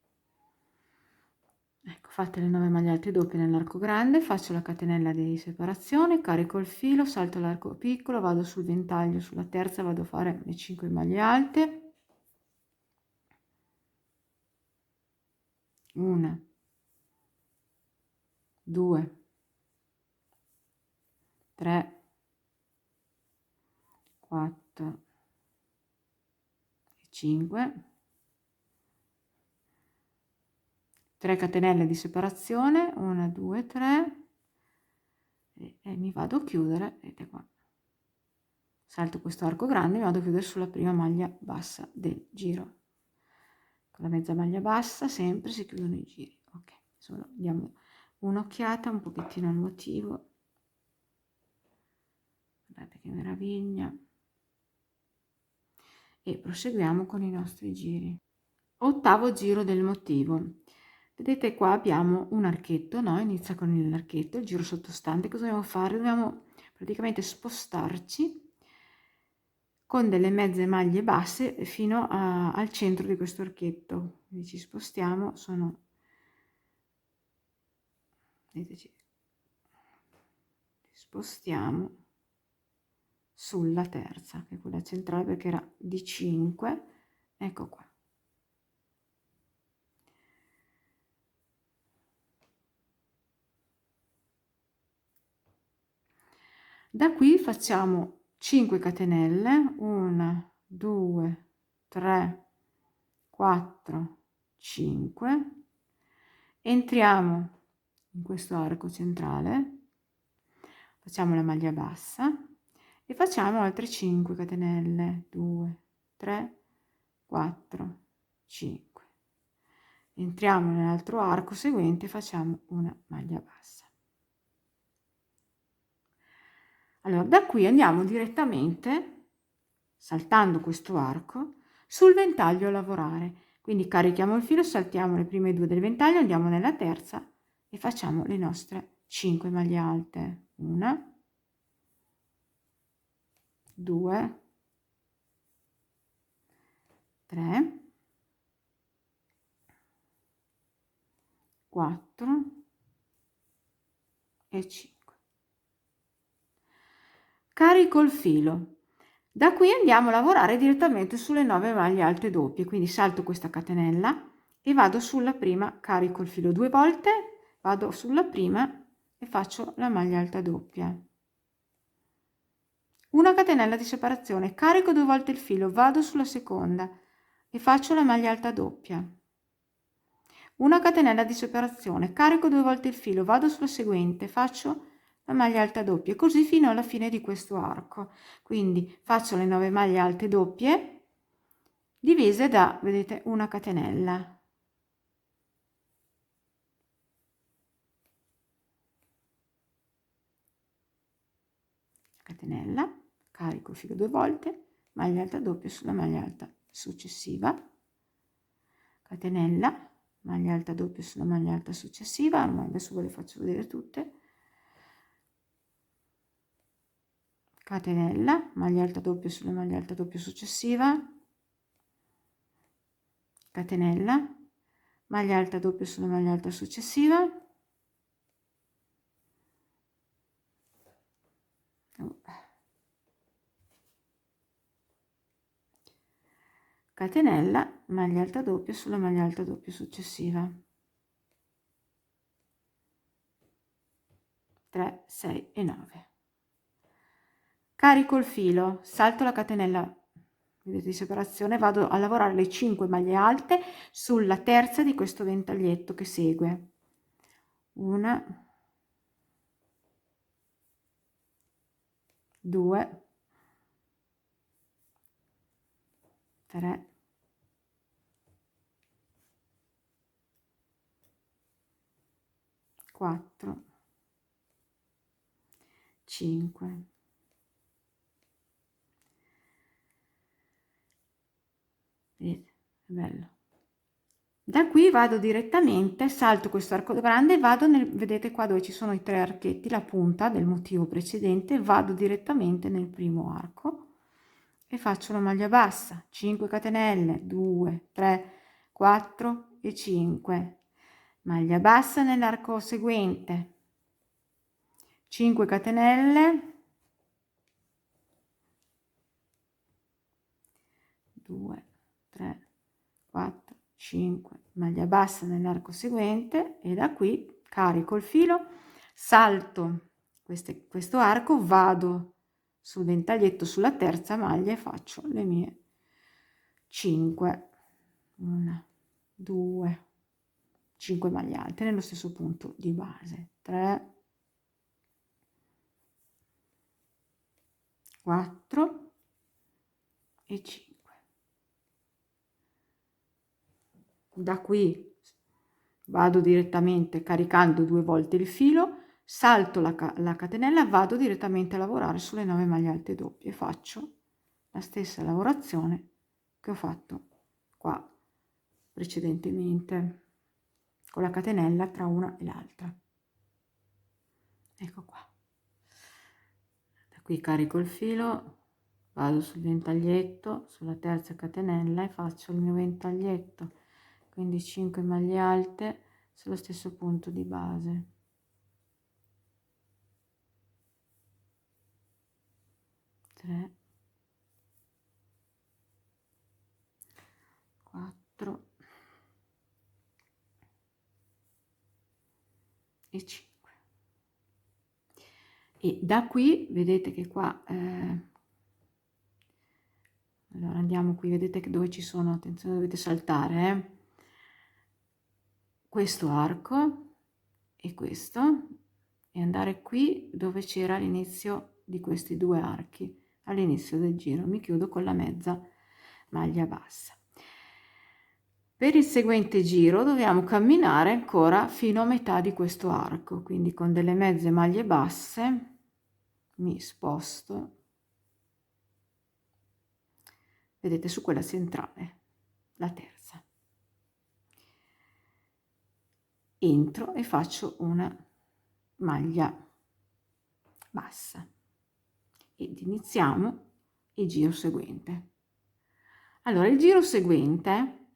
Ecco, fatte le 9 maglie alte doppie nell'arco grande, faccio la catenella di separazione, carico il filo, salto l'arco piccolo, vado sul ventaglio, sulla terza vado a fare le 5 maglie alte, 1, 2, 3, 4 e 5, 3 catenelle di separazione, 1, 2, 3, e mi vado a chiudere, vedete qua, salto questo arco grande, mi vado a chiudere sulla prima maglia bassa del giro, con la mezza maglia bassa sempre si chiudono i giri. Ok, solo diamo un'occhiata un pochettino al motivo, guardate che meraviglia, e proseguiamo con i nostri giri. Ottavo giro del motivo. Vedete qua abbiamo un archetto, no? Inizia con l'archetto, il giro sottostante. Cosa dobbiamo fare? Dobbiamo praticamente spostarci con delle mezze maglie basse fino al centro di questo archetto. Quindi ci spostiamo, vedete, spostiamo sulla terza, che è quella centrale perché era di 5, ecco qua. Da qui facciamo 5 catenelle, 1, 2, 3, 4, 5, entriamo in questo arco centrale, facciamo la maglia bassa e facciamo altre 5 catenelle, 2, 3, 4, 5. Entriamo nell'altro arco seguente, facciamo una maglia bassa. Allora, da qui andiamo direttamente, saltando questo arco, sul ventaglio a lavorare. Quindi carichiamo il filo, saltiamo le prime 2 del ventaglio, andiamo nella terza e facciamo le nostre 5 maglie alte. 1, 2, 3, 4 e 5. Carico il filo. Da qui andiamo a lavorare direttamente sulle 9 maglie alte doppie, quindi salto questa catenella e vado sulla prima, carico il filo 2 volte, vado sulla prima e faccio la maglia alta doppia. Una catenella di separazione, carico 2 volte il filo, vado sulla seconda e faccio la maglia alta doppia. Una catenella di separazione, carico 2 volte il filo, vado sulla seguente, faccio la maglia alta doppia, così fino alla fine di questo arco. Quindi faccio le 9 maglie alte doppie divise da, vedete, una catenella. Catenella, carico il filo 2 volte, maglia alta doppia sulla maglia alta successiva, catenella, maglia alta doppia sulla maglia alta successiva, ma adesso ve le faccio vedere tutte, catenella, maglia alta doppia sulla maglia alta doppia successiva, catenella, maglia alta doppia sulla maglia alta successiva, catenella, maglia alta doppia sulla maglia alta doppia successiva, 3, 6 e 9. Carico il filo, salto la catenella, vedete, di separazione, vado a lavorare le 5 maglie alte sulla terza di questo ventaglietto che segue. 1, 2, 3, 4, 5. Vedete, è bello. Da qui vado direttamente, salto questo arco grande e vado nel, vedete qua dove ci sono i 3 archetti, la punta del motivo precedente, vado direttamente nel primo arco e faccio la maglia bassa, 5 catenelle, 2, 3, 4 e 5, maglia bassa nell'arco seguente, 5 catenelle, 2, 3, 4, 5, maglia bassa nell'arco seguente e da qui carico il filo, salto questo arco, vado sul ventaglietto sulla terza maglia e faccio le mie 5, 1, 2, 5 maglie alte nello stesso punto di base, 3, 4 e 5. Da qui vado direttamente caricando 2 volte il filo, salto la catenella, vado direttamente a lavorare sulle 9 maglie alte doppie, faccio la stessa lavorazione che ho fatto qua precedentemente con la catenella tra una e l'altra. Ecco qua. Da qui carico il filo, vado sul ventaglietto, sulla terza catenella e faccio il mio ventaglietto, quindi 5 maglie alte sullo stesso punto di base. 3, 4 e 5. E da qui vedete che qua allora andiamo qui, vedete che dove ci sono, attenzione, dovete saltare questo arco e questo, e andare qui dove c'era l'inizio di questi 2 archi all'inizio del giro. Mi chiudo con la mezza maglia bassa. Per il seguente giro dobbiamo camminare ancora fino a metà di questo arco, quindi con delle mezze maglie basse mi sposto, vedete, su quella centrale, la terza. Entro e faccio una maglia bassa ed iniziamo il giro seguente. Allora, il giro seguente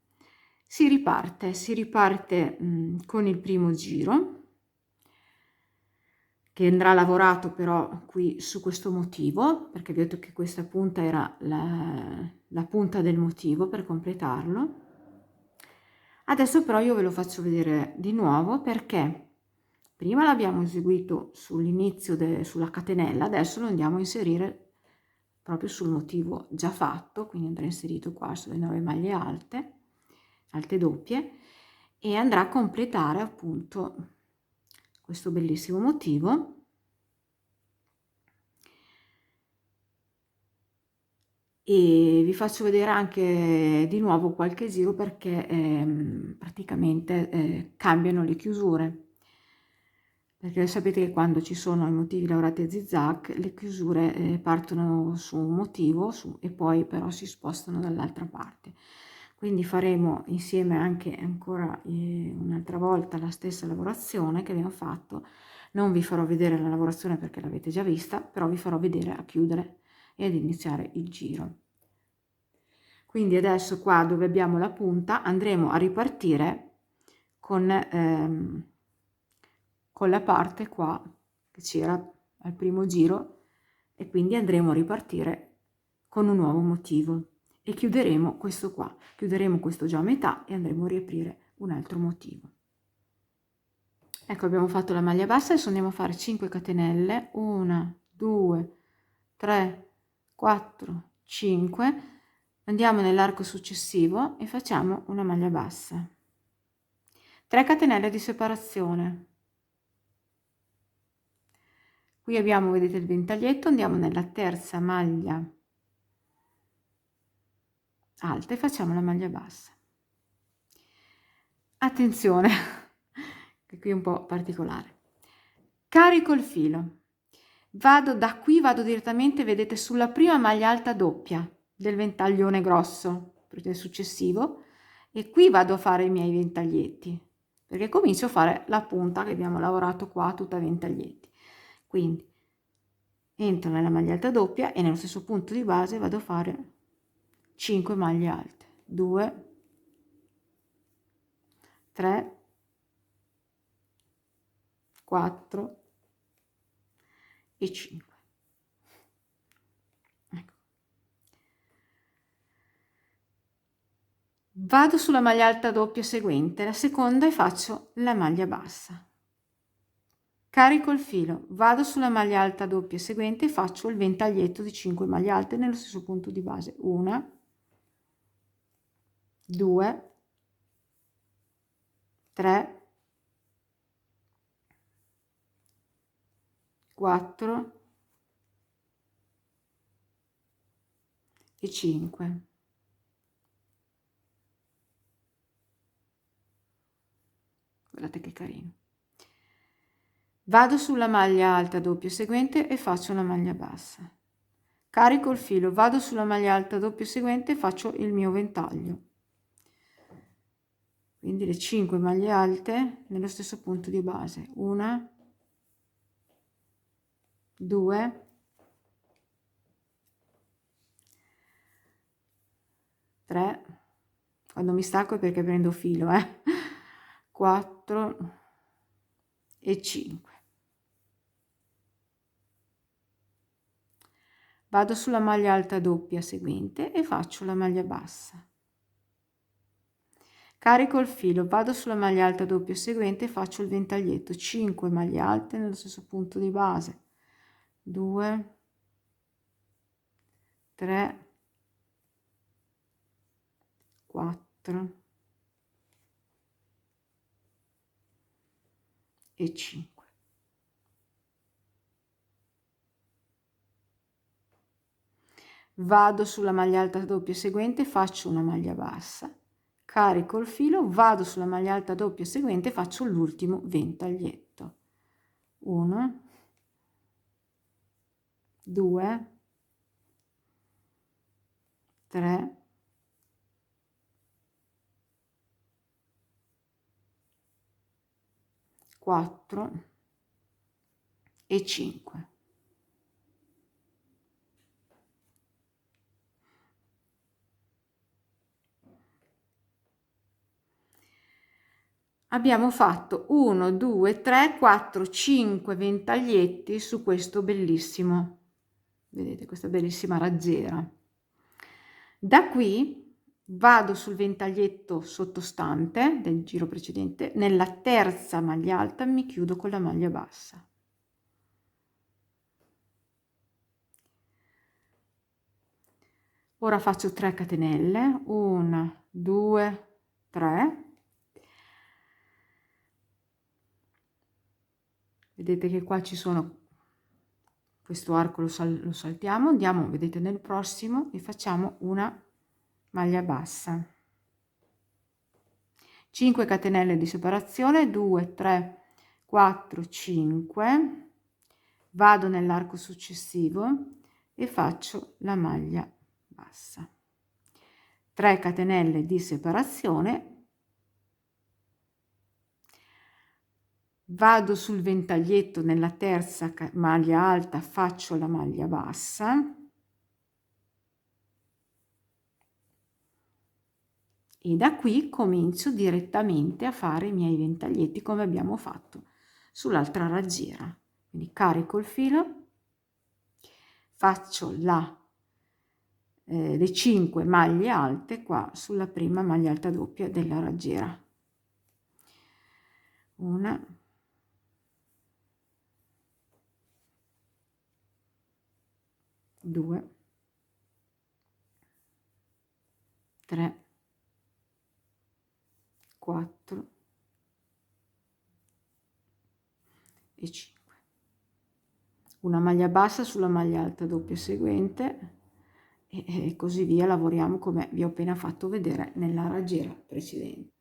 si riparte con il primo giro, che andrà lavorato però qui su questo motivo, perché vi ho detto che questa punta era la punta del motivo per completarlo. Adesso però io ve lo faccio vedere di nuovo, perché prima l'abbiamo eseguito sull'inizio sulla catenella, adesso lo andiamo a inserire proprio sul motivo già fatto, quindi andrà inserito qua sulle 9 maglie alte doppie, e andrà a completare appunto questo bellissimo motivo. E vi faccio vedere anche di nuovo qualche giro, perché praticamente cambiano le chiusure, perché sapete che quando ci sono i motivi lavorati a zigzag le chiusure partono su un motivo e poi però si spostano dall'altra parte. Quindi faremo insieme anche ancora un'altra volta la stessa lavorazione che abbiamo fatto. Non vi farò vedere la lavorazione perché l'avete già vista, però vi farò vedere a chiudere e ad iniziare il giro. Quindi adesso qua dove abbiamo la punta andremo a ripartire con la parte qua che c'era al primo giro, e quindi andremo a ripartire con un nuovo motivo e chiuderemo questo qua, chiuderemo questo già a metà e andremo a riaprire un altro motivo. Ecco, abbiamo fatto la maglia bassa, adesso andiamo a fare 5 catenelle, 1 2 3 4 5, andiamo nell'arco successivo e facciamo una maglia bassa, 3 catenelle di separazione. Qui abbiamo, vedete, il ventaglietto, andiamo nella terza maglia alta e facciamo la maglia bassa. Attenzione, che qui è un po' particolare. Carico il filo, vado da qui, vado direttamente, vedete, sulla prima maglia alta doppia del ventaglione grosso, del successivo, e qui vado a fare i miei ventaglietti, perché comincio a fare la punta che abbiamo lavorato qua tutta a ventaglietti. Quindi entro nella maglia alta doppia e nello stesso punto di base vado a fare 5 maglie alte, 2 3 4 e 5. Ecco. Vado sulla maglia alta doppia seguente, la seconda, e faccio la maglia bassa. Carico il filo, vado sulla maglia alta doppia seguente e faccio il ventaglietto di 5 maglie alte nello stesso punto di base. 1 2 3 4 e 5. Guardate che carino. Vado sulla maglia alta doppia seguente e faccio una maglia bassa. Carico il filo, vado sulla maglia alta doppia seguente e faccio il mio ventaglio. Quindi le 5 maglie alte nello stesso punto di base. 1 2 3, quando mi stacco è perché prendo filo, 4 e 5. Vado sulla maglia alta doppia seguente e faccio la maglia bassa. Carico il filo, vado sulla maglia alta doppia seguente e faccio il ventaglietto, 5 maglie alte nello stesso punto di base. 2 3 4 e 5. Vado sulla maglia alta doppia seguente, faccio una maglia bassa, carico il filo, vado sulla maglia alta doppia seguente, faccio l'ultimo ventaglietto. 1 2 3 4 e 5. abbiamo fatto 1, 2, 3, 4, 5 ventaglietti su questo bellissimo, vedete, questa bellissima raggiera. Da qui vado sul ventaglietto sottostante del giro precedente, nella terza maglia alta mi chiudo con la maglia bassa. Ora faccio 3 catenelle, 1, 2, 3. Vedete che qua ci sono, questo arco lo saltiamo, andiamo, vedete, nel prossimo e facciamo una maglia bassa. 5 catenelle di separazione, 2, 3, 4, 5, vado nell'arco successivo e faccio la maglia bassa. 3 catenelle di separazione, vado sul ventaglietto nella terza maglia alta, faccio la maglia bassa e da qui comincio direttamente a fare i miei ventaglietti come abbiamo fatto sull'altra raggiera. Quindi carico il filo, faccio le 5 maglie alte qua sulla prima maglia alta doppia della raggiera. Una, 2, 3, 4 e 5. Una maglia bassa sulla maglia alta doppia seguente e così via, lavoriamo come vi ho appena fatto vedere nella raggiera precedente.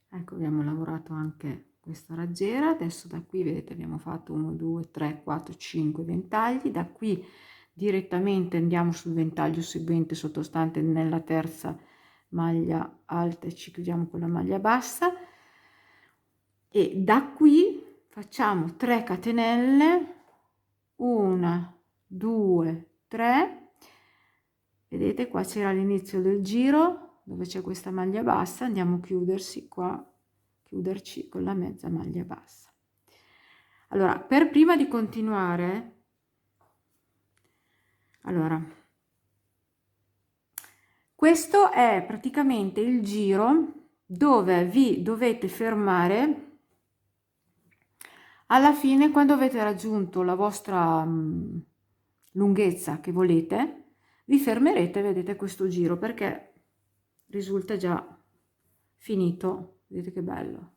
Ecco, abbiamo lavorato anche questa raggiera. Adesso da qui vedete abbiamo fatto 1, 2, 3, 4, 5 ventagli. Da qui direttamente andiamo sul ventaglio seguente sottostante nella terza maglia alta e ci chiudiamo con la maglia bassa e da qui facciamo 3 catenelle, 1, 2, 3. Vedete qua c'era l'inizio del giro dove c'è questa maglia bassa, andiamo a chiuderci con la mezza maglia bassa. Allora, per prima di continuare, allora, questo è praticamente il giro dove vi dovete fermare alla fine quando avete raggiunto la vostra lunghezza che volete. Vi fermerete, vedete questo giro perché risulta già finito. Vedete che bello,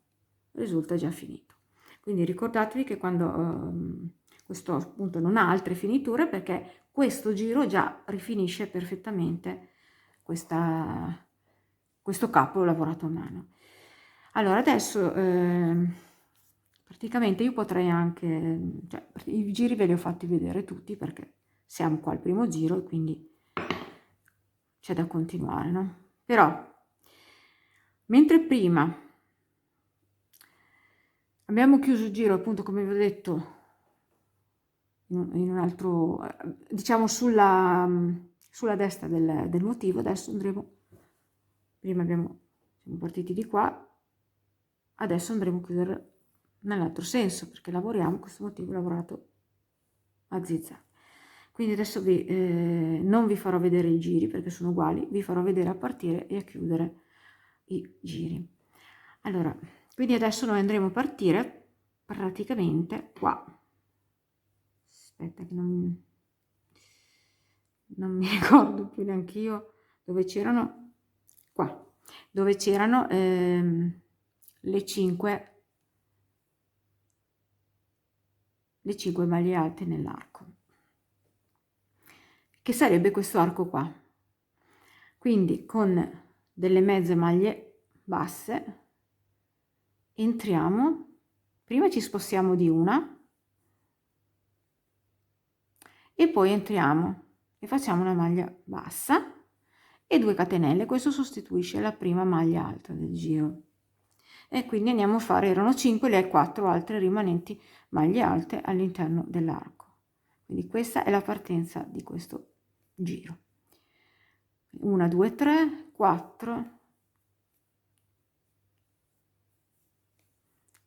risulta già finito. Quindi ricordatevi che quando questo appunto non ha altre finiture perché questo giro già rifinisce perfettamente questo capo lavorato a mano. Allora adesso praticamente io potrei anche, cioè, i giri ve li ho fatti vedere tutti perché siamo qua al primo giro e quindi c'è da continuare, no? Però mentre prima abbiamo chiuso il giro appunto come vi ho detto in un altro, diciamo sulla destra del motivo, adesso andremo, prima siamo partiti di qua, adesso andremo a chiudere nell'altro senso perché lavoriamo questo motivo lavorato a zigzag. Quindi adesso non vi farò vedere i giri perché sono uguali, vi farò vedere a partire e a chiudere i giri. Allora, quindi adesso noi andremo a partire praticamente qua. Aspetta che non mi ricordo più neanche io dove c'erano, qua, dove c'erano le 5 maglie alte nell'arco, che sarebbe questo arco qua. Quindi con delle mezze maglie basse entriamo, prima ci spostiamo di una e poi entriamo e facciamo una maglia bassa e 2 catenelle. Questo sostituisce la prima maglia alta del giro e quindi andiamo a fare, erano 5 le 4 altre rimanenti maglie alte all'interno dell'arco. Quindi questa è la partenza di questo giro. 1, 2, 3, 4,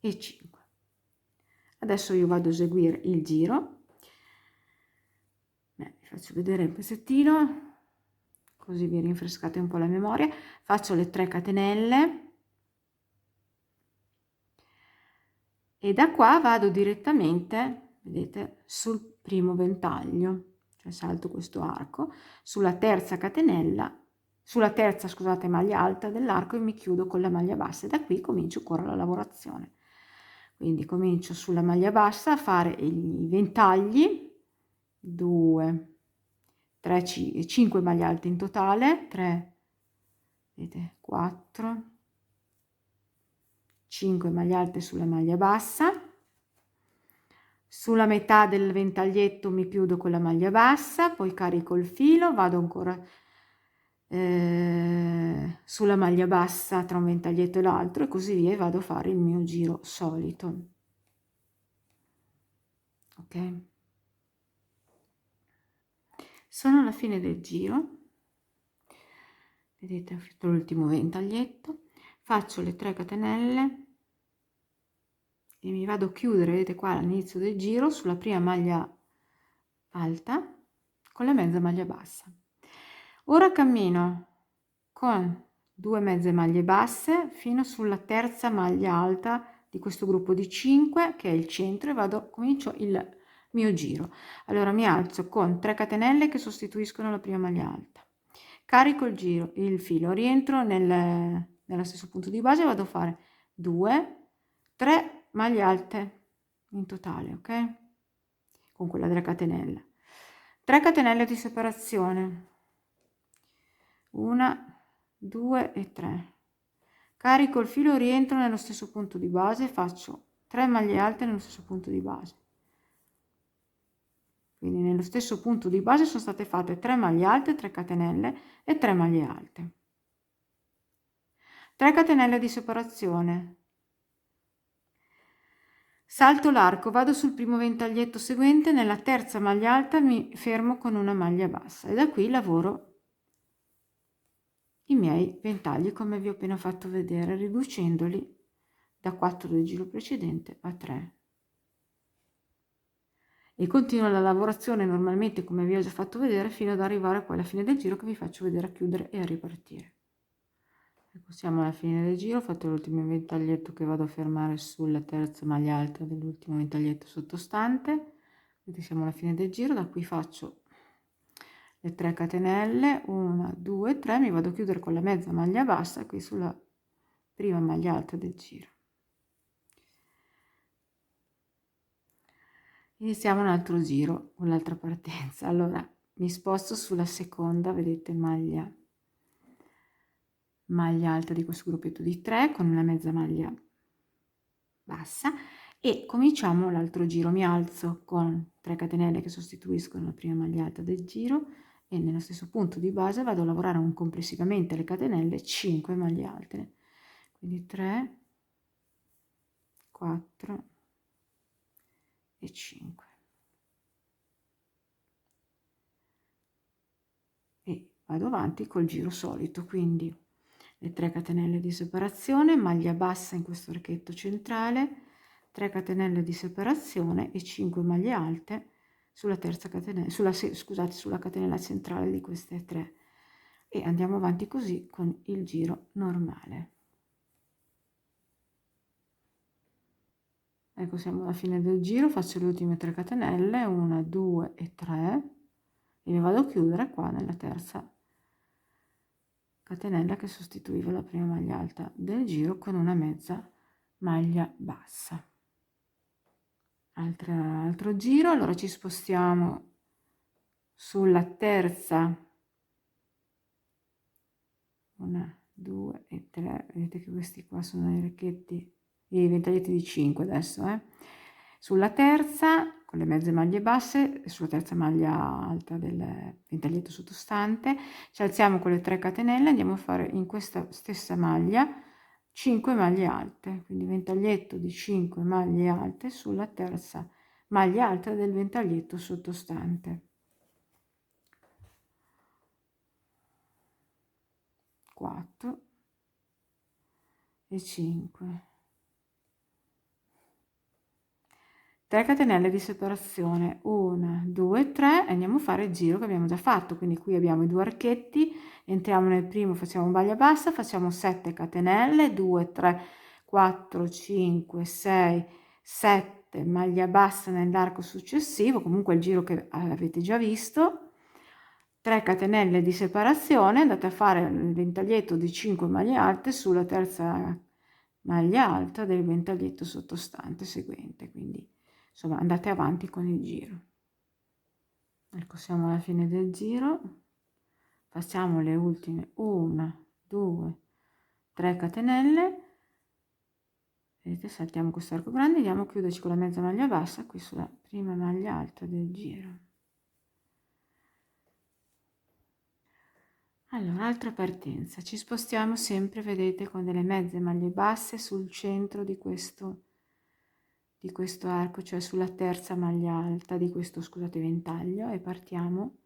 e 5. Adesso io vado a eseguire il giro. Vi faccio vedere un pezzettino, così vi rinfrescate un po' la memoria. Faccio le 3 catenelle e da qua vado direttamente, vedete, sul primo ventaglio, cioè salto questo arco, sulla terza catenella, sulla terza, scusate, maglia alta dell'arco, e mi chiudo con la maglia bassa, e da qui comincio ancora la lavorazione. Quindi comincio sulla maglia bassa a fare i ventagli, 2, 3, 5 maglie alte in totale, 3, vedete, 4, 5 maglie alte sulla maglia bassa. Sulla metà del ventaglietto mi chiudo con la maglia bassa, poi carico il filo, vado ancora sulla maglia bassa tra un ventaglietto e l'altro, e così via, e vado a fare il mio giro solito. Ok, sono alla fine del giro, vedete, ho fatto l'ultimo ventaglietto, faccio le 3 catenelle e mi vado a chiudere, vedete qua all'inizio del giro, sulla prima maglia alta con la mezza maglia bassa. Ora cammino con 2 mezze maglie basse fino sulla terza maglia alta di questo gruppo di 5, che è il centro, e comincio il mio giro. Allora mi alzo con 3 catenelle che sostituiscono la prima maglia alta, carico il giro, il filo, rientro nello stesso punto di base, vado a fare 2, 3 maglie alte in totale, ok? Con quella della catenella, 3 catenelle di separazione, 1, 2 e 3, carico il filo, rientro nello stesso punto di base, faccio 3 maglie alte nello stesso punto di base. Quindi nello stesso punto di base sono state fatte 3 maglie alte, 3 catenelle e 3 maglie alte, 3 catenelle di separazione, salto l'arco, vado sul primo ventaglietto seguente, nella terza maglia alta mi fermo con una maglia bassa, e da qui lavoro i miei ventagli come vi ho appena fatto vedere, riducendoli da 4 del giro precedente a 3, e continuo la lavorazione normalmente come vi ho già fatto vedere fino ad arrivare poi alla fine del giro, che vi faccio vedere a chiudere e a ripartire. Ecco, siamo alla fine del giro, ho fatto l'ultimo ventaglietto che vado a fermare sulla terza maglia alta dell'ultimo ventaglietto sottostante, quindi siamo alla fine del giro. Da qui faccio le 3 catenelle, 1, 2, 3, mi vado a chiudere con la mezza maglia bassa qui sulla prima maglia alta del giro. Iniziamo un altro giro, un'altra partenza. Allora mi sposto sulla seconda, vedete, maglia alta di questo gruppetto di 3 con una mezza maglia bassa, e cominciamo l'altro giro. Mi alzo con 3 catenelle che sostituiscono la prima maglia alta del giro, e nello stesso punto di base vado a lavorare complessivamente le catenelle 5 maglie alte, quindi 3, 4 e 5, e vado avanti col giro solito, quindi le 3 catenelle di separazione, maglia bassa in questo archetto centrale, 3 catenelle di separazione e 5 maglie alte sulla terza catenella, sulla catenella centrale di queste 3, e andiamo avanti così con il giro normale. Ecco, siamo alla fine del giro, faccio le ultime 3 catenelle, 1, 2 e 3, e mi vado a chiudere qua nella terza catenella che sostituiva la prima maglia alta del giro con una mezza maglia bassa. Altro giro. Allora ci spostiamo sulla terza, 1, 2 e 3, vedete che questi qua sono i recchetti, i ventaglietti di 5 adesso, sulla terza con le mezze maglie basse, sulla terza maglia alta del ventaglietto sottostante ci alziamo con le 3 catenelle, andiamo a fare in questa stessa maglia 5 maglie alte, quindi ventaglietto di 5 maglie alte sulla terza maglia alta del ventaglietto sottostante, 4 e 5, 3 catenelle di separazione, 1 2 3, e andiamo a fare il giro che abbiamo già fatto. Quindi qui abbiamo i due archetti, entriamo nel primo, facciamo maglia bassa, facciamo 7 catenelle, 2 3 4 5 6 7, maglia bassa nell'arco successivo, comunque il giro che avete già visto, 3 catenelle di separazione, andate a fare il ventaglietto di 5 maglie alte sulla terza maglia alta del ventaglietto sottostante seguente. Quindi insomma andate avanti con il giro. Ecco, siamo alla fine del giro, facciamo le ultime 1 2 3 catenelle, vedete, saltiamo questo arco grande, andiamo a chiuderci con la mezza maglia bassa qui sulla prima maglia alta del giro. Allora, altra partenza, ci spostiamo sempre, vedete, con delle mezze maglie basse sul centro di questo arco, cioè sulla terza maglia alta di questo, scusate, ventaglio, e partiamo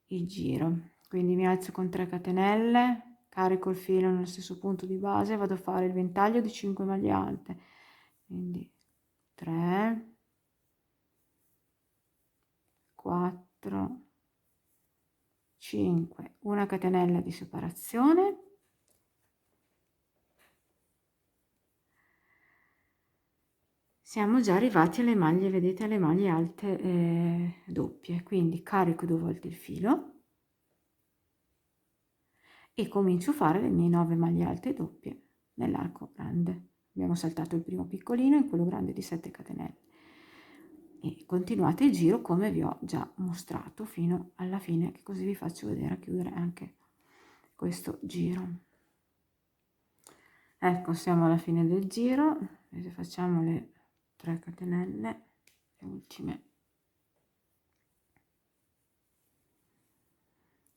il giro. Quindi mi alzo con 3 catenelle, carico il filo nello stesso punto di base, vado a fare il ventaglio di 5 maglie alte, quindi 3 4 5, una catenella di separazione, siamo già arrivati alle maglie, vedete, alle maglie alte doppie. Quindi carico 2 volte il filo e comincio a fare le mie 9 maglie alte doppie nell'arco grande. Abbiamo saltato il primo piccolino in quello grande di 7 catenelle e continuate il giro come vi ho già mostrato fino alla fine, che così vi faccio vedere a chiudere anche questo giro. Ecco, siamo alla fine del giro, facciamo le 3 catenelle, le ultime,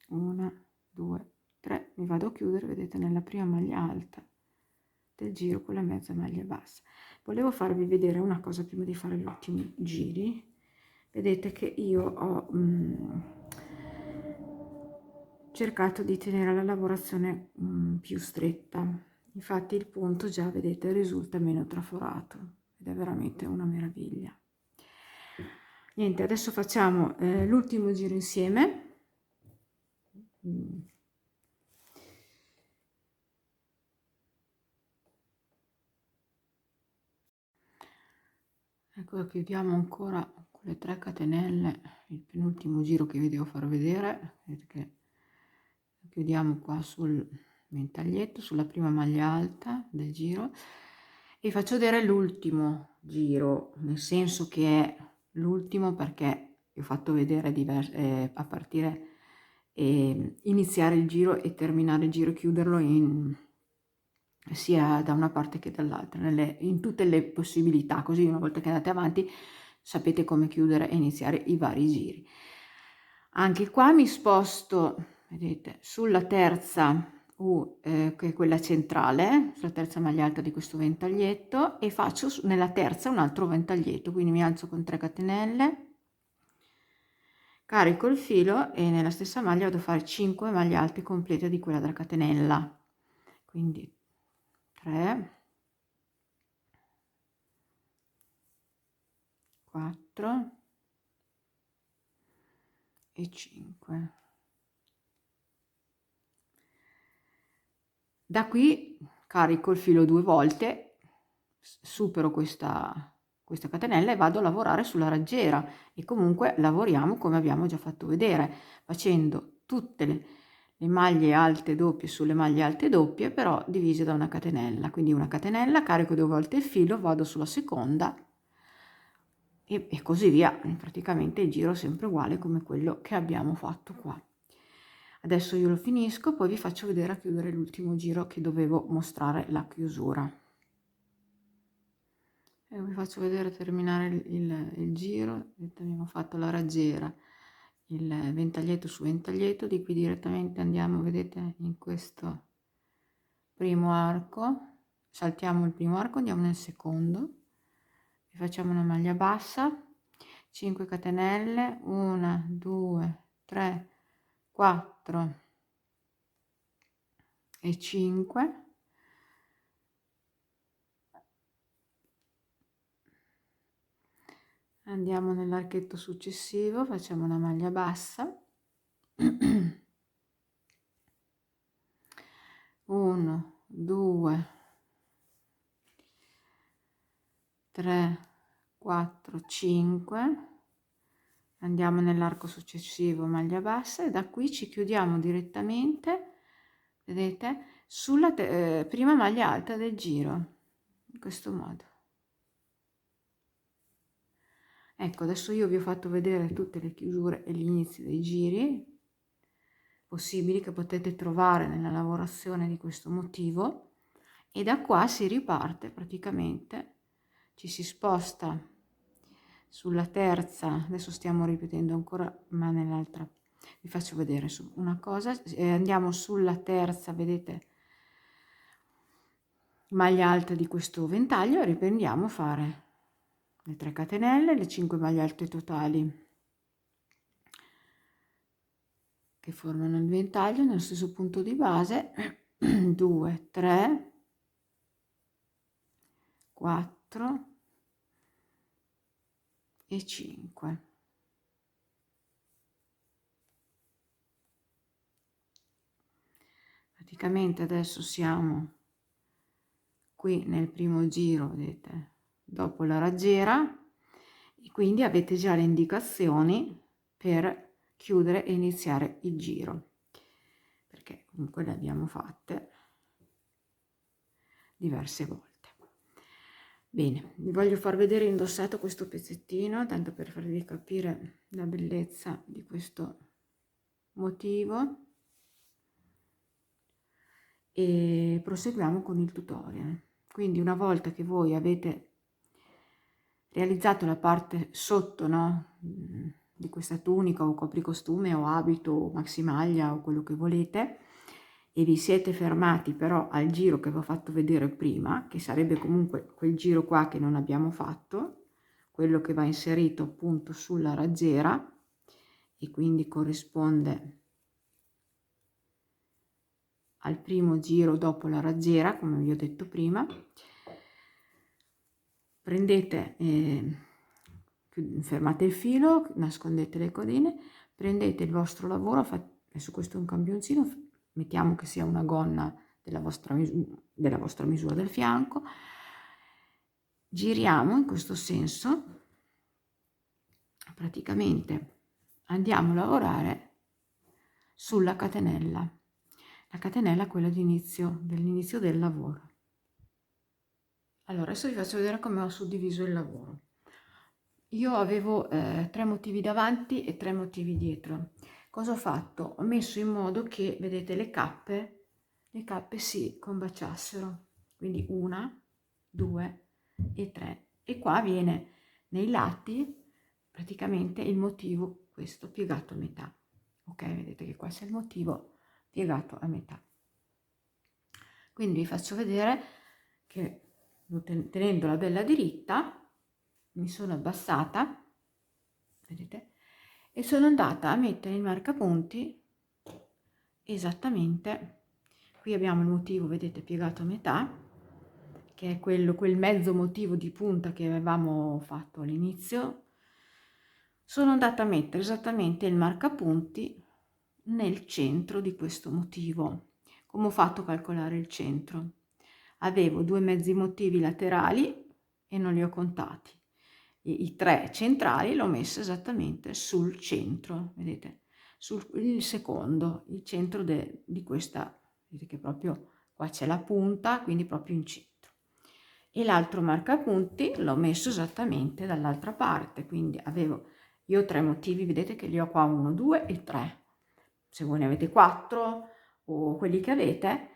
1 2 3, mi vado a chiudere, vedete, nella prima maglia alta del giro con la mezza maglia bassa. Volevo farvi vedere una cosa prima di fare gli ultimi giri. Vedete che io ho cercato di tenere la lavorazione più stretta, infatti il punto già, vedete, risulta meno traforato ed è veramente una meraviglia. Niente, adesso facciamo l'ultimo giro insieme. Ecco, chiudiamo ancora con le 3 catenelle il penultimo giro che vi devo far vedere. Vedete che chiudiamo qua sul ventaglietto, sulla prima maglia alta del giro, e faccio vedere l'ultimo giro, nel senso che è l'ultimo perché vi ho fatto vedere a partire e iniziare il giro e terminare il giro, chiuderlo sia da una parte che dall'altra, in tutte le possibilità, così una volta che andate avanti sapete come chiudere e iniziare i vari giri. Anche qua mi sposto, vedete, sulla terza che è quella centrale, sulla terza maglia alta di questo ventaglietto, e faccio nella terza un altro ventaglietto, quindi mi alzo con 3 catenelle, carico il filo e nella stessa maglia vado a fare 5 maglie alte complete di quella della catenella, quindi 3 4 e 5. Da qui carico il filo 2 volte, supero questa catenella e vado a lavorare sulla raggiera, e comunque lavoriamo come abbiamo già fatto vedere, facendo tutte le maglie alte doppie sulle maglie alte doppie, però divise da una catenella. Quindi una catenella, carico 2 volte il filo, vado sulla seconda e così via. Praticamente il giro è sempre uguale come quello che abbiamo fatto qua. Adesso io lo finisco, poi vi faccio vedere a chiudere l'ultimo giro, che dovevo mostrare la chiusura. E vi faccio vedere terminare il giro. Abbiamo fatto la raggiera, il ventaglietto su ventaglietto, di qui direttamente andiamo, vedete, in questo primo arco, saltiamo il primo arco, andiamo nel secondo e facciamo una maglia bassa, 5 catenelle, 1 2 3 4 e 5, Andiamo nell'archetto successivo, facciamo una maglia bassa, 1, 2, 3, 4, 5, andiamo nell'arco successivo, maglia bassa, e da qui ci chiudiamo direttamente, vedete, sulla prima maglia alta del giro, in questo modo. Ecco, adesso io vi ho fatto vedere tutte le chiusure e gli inizi dei giri possibili che potete trovare nella lavorazione di questo motivo, e da qua si riparte praticamente, ci si sposta sulla terza, adesso stiamo ripetendo ancora ma nell'altra, vi faccio vedere su una cosa, andiamo sulla terza, vedete, maglia alta di questo ventaglio, e riprendiamo a fare le 3 catenelle, le 5 maglie alte totali che formano il ventaglio nello stesso punto di base, 2, 3, 4 e 5. Praticamente adesso siamo qui nel primo giro, vedete, dopo la raggiera, e quindi avete già le indicazioni per chiudere e iniziare il giro, perché comunque le abbiamo fatte diverse volte. Bene, vi voglio far vedere indossato questo pezzettino, tanto per farvi capire la bellezza di questo motivo, e proseguiamo con il tutorial. Quindi una volta che voi avete realizzato la parte sotto, no, di questa tunica o copricostume o abito o maximaglia o quello che volete, e vi siete fermati però al giro che vi ho fatto vedere prima, che sarebbe comunque quel giro qua che non abbiamo fatto, quello che va inserito appunto sulla raggiera, e quindi corrisponde al primo giro dopo la raggiera, come vi ho detto prima. Prendete, fermate il filo, nascondete le codine, prendete il vostro lavoro, adesso questo è un campioncino, mettiamo che sia una gonna della vostra misura del fianco, giriamo in questo senso, praticamente andiamo a lavorare sulla catenella, la catenella è quella dell'inizio del lavoro. Allora, adesso vi faccio vedere come ho suddiviso il lavoro. Io avevo 3 motivi davanti e 3 motivi dietro. Cosa ho fatto? Ho messo in modo che, vedete, le cappe si combaciassero. Quindi 1, 2 e 3. E qua viene nei lati praticamente il motivo, questo piegato a metà. Ok, vedete che qua c'è il motivo piegato a metà. Quindi vi faccio vedere che tenendola bella diritta mi sono abbassata, vedete, e sono andata a mettere il marcapunti esattamente qui. Abbiamo il motivo, vedete, piegato a metà, che è quel mezzo motivo di punta che avevamo fatto all'inizio. Sono andata a mettere esattamente il marcapunti nel centro di questo motivo. Come ho fatto a calcolare il centro? Avevo 2 mezzi motivi laterali e non li ho contati. I 3 centrali l'ho messo esattamente sul centro, vedete, il secondo, il centro di questa, vedete che proprio qua c'è la punta, quindi proprio in centro. E l'altro marcapunti l'ho messo esattamente dall'altra parte, quindi io ho 3 motivi, vedete che li ho qua, 1, 2 e 3. Se voi ne avete 4 o quelli che avete,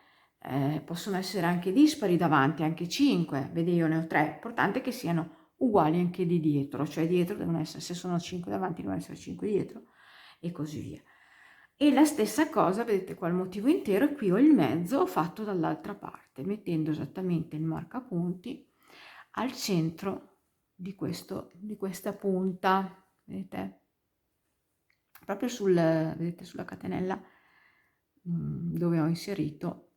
possono essere anche dispari davanti, anche 5, vedi, io ne ho 3, l'importante è che siano uguali anche di dietro, cioè dietro devono essere, se sono 5 davanti devono essere 5 dietro, e così via. E la stessa cosa, vedete qua il motivo intero, e qui ho il mezzo, ho fatto dall'altra parte, mettendo esattamente il marcapunti al centro di questa punta, vedete, proprio vedete, sulla catenella dove ho inserito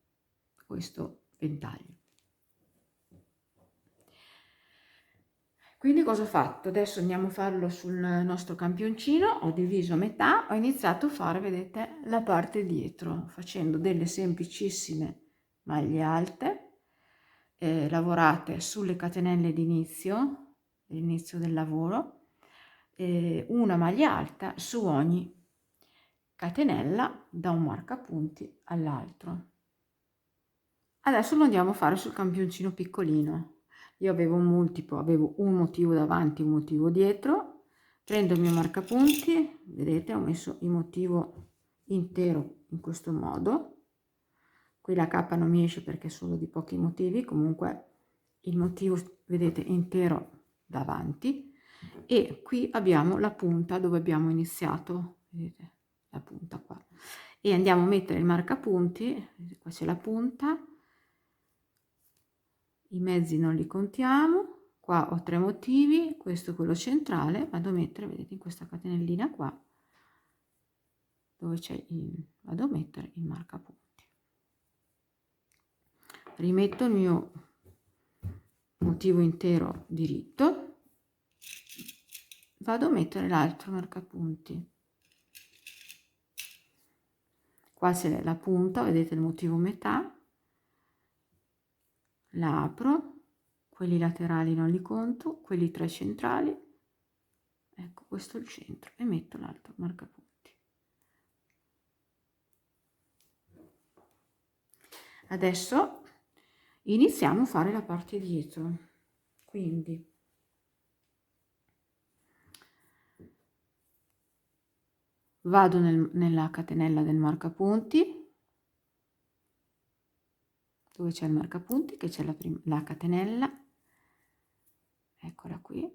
questo ventaglio. Quindi cosa ho fatto? Adesso andiamo a farlo sul nostro campioncino, ho diviso a metà, ho iniziato a fare, vedete, la parte dietro, facendo delle semplicissime maglie alte, lavorate sulle catenelle d'inizio, l'inizio del lavoro, una maglia alta su ogni catenella da un marcapunti all'altro. Adesso lo andiamo a fare sul campioncino piccolino. Io avevo un multiplo, avevo un motivo davanti, un motivo dietro. Prendo il mio marcapunti, vedete, ho messo il motivo intero in questo modo. Qui la cappa non mi esce perché è solo di pochi motivi, comunque il motivo, vedete, intero davanti. E qui abbiamo la punta dove abbiamo iniziato, vedete, la punta qua. E andiamo a mettere il marcapunti, qua c'è la punta, i mezzi non li contiamo, qua ho 3 motivi, questo è quello centrale, vado a mettere, vedete, in questa catenellina qua, dove c'è vado a mettere il marcapunti. Rimetto il mio motivo intero diritto, vado a mettere l'altro marcapunti. Qua c'è la punta, vedete il motivo metà, la apro, quelli laterali non li conto, quelli 3 centrali, ecco questo è il centro, e metto l'altro marcapunti. Adesso iniziamo a fare la parte dietro, quindi vado nella catenella del marcapunti, dove c'è il marcapunti, che c'è la catenella, eccola qui,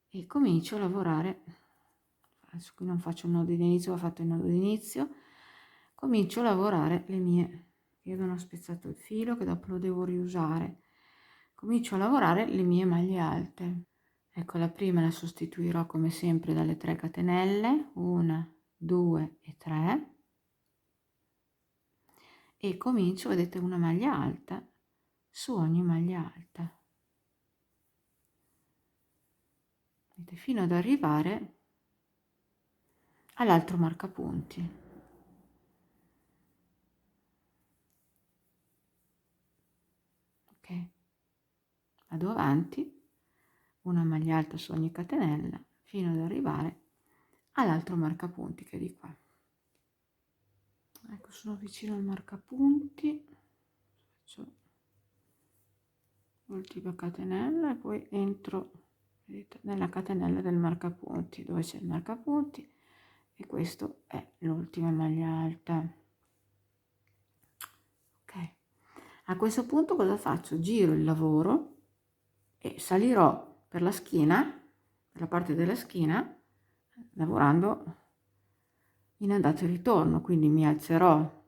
e comincio a lavorare. Adesso qui non faccio il nodo d'inizio, ho fatto il nodo d'inizio, comincio a lavorare le mie, io non ho spezzato il filo che dopo lo devo riusare, comincio a lavorare le mie maglie alte. Ecco, la prima la sostituirò come sempre dalle 3 catenelle, 1, 2 e 3, e comincio, vedete, una maglia alta su ogni maglia alta, vedete, fino ad arrivare all'altro marcapunti. Ok, vado avanti, una maglia alta su ogni catenella fino ad arrivare all'altro marcapunti che è di qua. Ecco, sono vicino al marcapunti, faccio l'ultima catenella e poi entro, vedete, nella catenella del marcapunti dove c'è il marcapunti, e questo è l'ultima maglia alta. Ok, a questo punto cosa faccio? Giro il lavoro e salirò per la schiena, per la parte della schiena, lavorando in andata e ritorno, quindi mi alzerò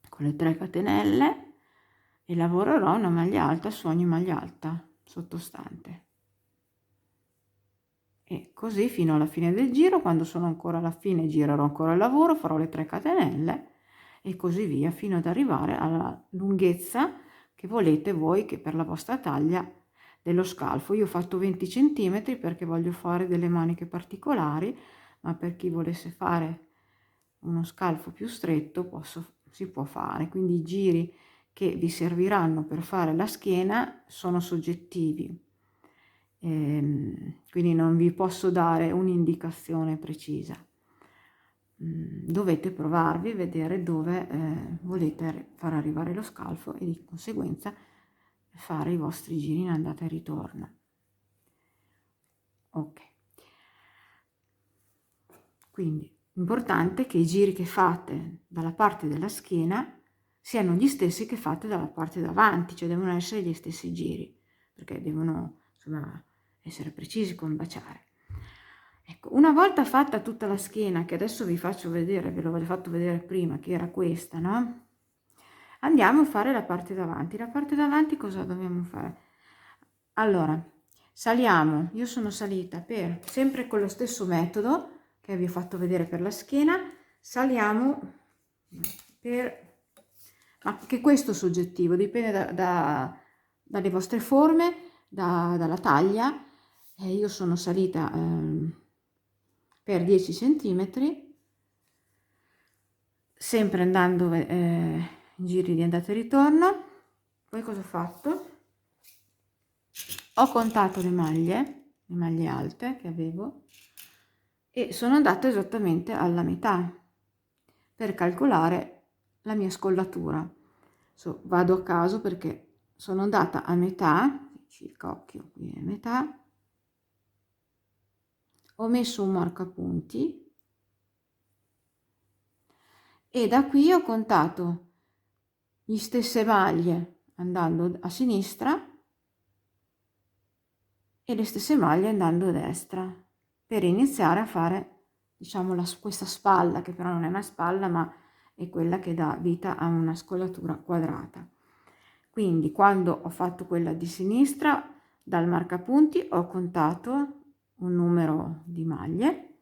con le 3 catenelle e lavorerò una maglia alta su ogni maglia alta sottostante, e così fino alla fine del giro. Quando sono ancora alla fine girerò ancora il lavoro, farò le 3 catenelle e così via fino ad arrivare alla lunghezza che volete voi, che per la vostra taglia dello scalfo. Io ho fatto 20 cm perché voglio fare delle maniche particolari, ma per chi volesse fare uno scalfo più stretto si può fare, quindi i giri che vi serviranno per fare la schiena sono soggettivi, quindi non vi posso dare un'indicazione precisa. Dovete provarvi, vedere dove volete far arrivare lo scalfo e di conseguenza fare i vostri giri in andata e ritorno. Ok, quindi importante che i giri che fate dalla parte della schiena siano gli stessi che fate dalla parte davanti, cioè devono essere gli stessi giri, perché devono, insomma, essere precisi, combaciare. Ecco, una volta fatta tutta la schiena, che adesso vi faccio vedere, ve l'ho fatto vedere prima, che era questa, no? Andiamo a fare la parte davanti. La parte davanti cosa dobbiamo fare? Allora, saliamo, io sono salita per, sempre con lo stesso metodo che vi ho fatto vedere per la schiena, saliamo per ma che questo è soggettivo, dipende dalle vostre forme, dalla taglia. Io sono salita per 10 centimetri, sempre andando in giri di andata e ritorno. Poi cosa ho fatto? Ho contato le maglie alte che avevo, e sono andata esattamente alla metà per calcolare la mia scollatura. Vado a caso perché sono andata a metà, circa, occhio, qui è metà, ho messo un marcapunti e da qui ho contato le stesse maglie andando a sinistra e le stesse maglie andando a destra, per iniziare a fare, diciamo, questa spalla, che però non è una spalla ma è quella che dà vita a una scollatura quadrata. Quindi quando ho fatto quella di sinistra, dal marcapunti ho contato un numero di maglie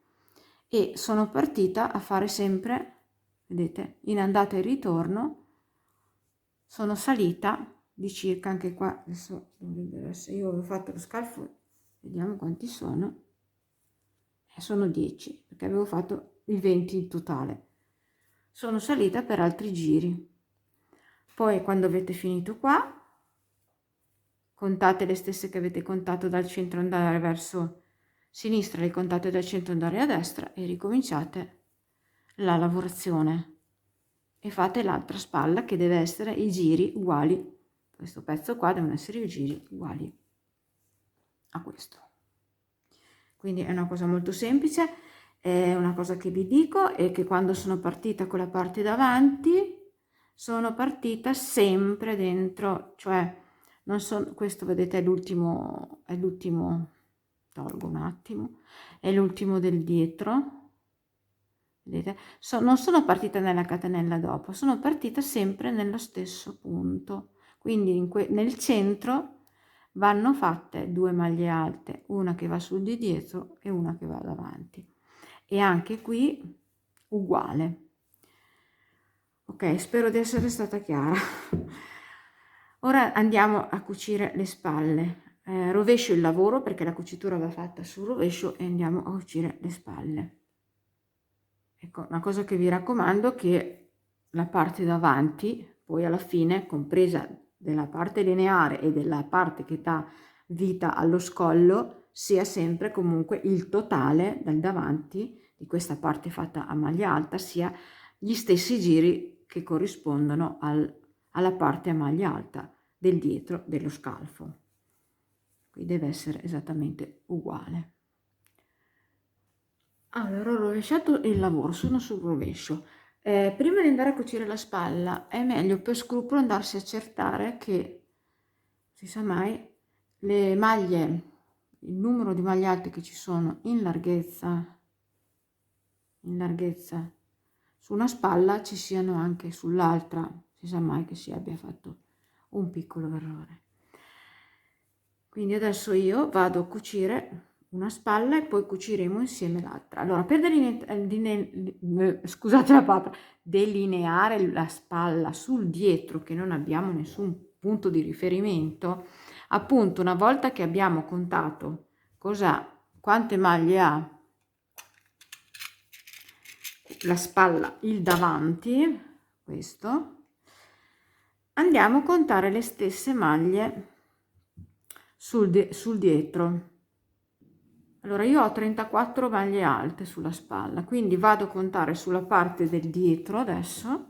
e sono partita a fare sempre, vedete, in andata e ritorno. Sono salita di circa, anche qua adesso dovrebbero essere, io avevo fatto lo scalfo, vediamo quanti sono, sono 10 perché avevo fatto i 20 in totale. Sono salita per altri giri. Poi quando avete finito qua, contate le stesse che avete contato dal centro andare verso sinistra, le contate dal centro andare a destra e ricominciate la lavorazione e fate l'altra spalla, che deve essere i giri uguali. Questo pezzo qua devono essere i giri uguali a questo. Quindi è una cosa molto semplice. È una cosa che vi dico è che quando sono partita con la parte davanti sono partita sempre dentro, cioè non sono, questo vedete è l'ultimo, tolgo un attimo, è l'ultimo del dietro, vedete, non sono partita nella catenella dopo, sono partita sempre nello stesso punto, quindi nel centro vanno fatte 2 maglie alte, una che va sul di dietro e una che va davanti, e anche qui uguale. Ok, spero di essere stata chiara. Ora andiamo a cucire le spalle. Rovescio il lavoro perché la cucitura va fatta sul rovescio e andiamo a cucire le spalle. Ecco, una cosa che vi raccomando è che la parte davanti, poi alla fine, compresa della parte lineare e della parte che dà vita allo scollo, sia sempre comunque il totale dal davanti di questa parte fatta a maglia alta, sia gli stessi giri che corrispondono alla parte a maglia alta del dietro dello scalfo. Qui deve essere esattamente uguale. Allora, ho rovesciato il lavoro, sono sul rovescio. Prima di andare a cucire la spalla è meglio per scrupolo andarsi a accertare che, si sa mai, le maglie, il numero di maglie alte che ci sono in larghezza su una spalla ci siano anche sull'altra, si sa mai che si abbia fatto un piccolo errore. Quindi adesso io vado a cucire una spalla e poi cuciremo insieme l'altra. Allora, per scusate la parola, delineare la spalla sul dietro, che non abbiamo nessun punto di riferimento, appunto, una volta che abbiamo contato quante maglie ha la spalla, il davanti, questo, andiamo a contare le stesse maglie sul dietro. Allora io ho 34 maglie alte sulla spalla, quindi vado a contare sulla parte del dietro adesso,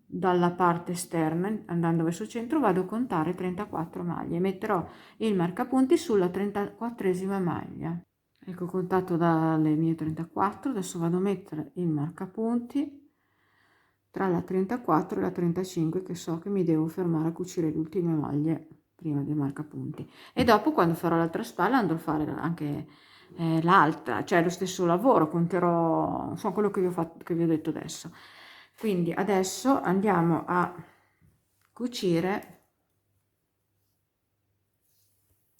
dalla parte esterna andando verso il centro vado a contare 34 maglie, metterò il marcapunti sulla 34esima maglia. Ecco, contato dalle mie 34, adesso vado a mettere il marcapunti tra la 34 e la 35, che so che mi devo fermare a cucire le ultime maglie prima del marcapunti, e dopo quando farò l'altra spalla andrò a fare anche l'altra, cioè lo stesso lavoro, conterò insomma quello che vi ho fatto, che vi ho detto adesso. Quindi adesso andiamo a cucire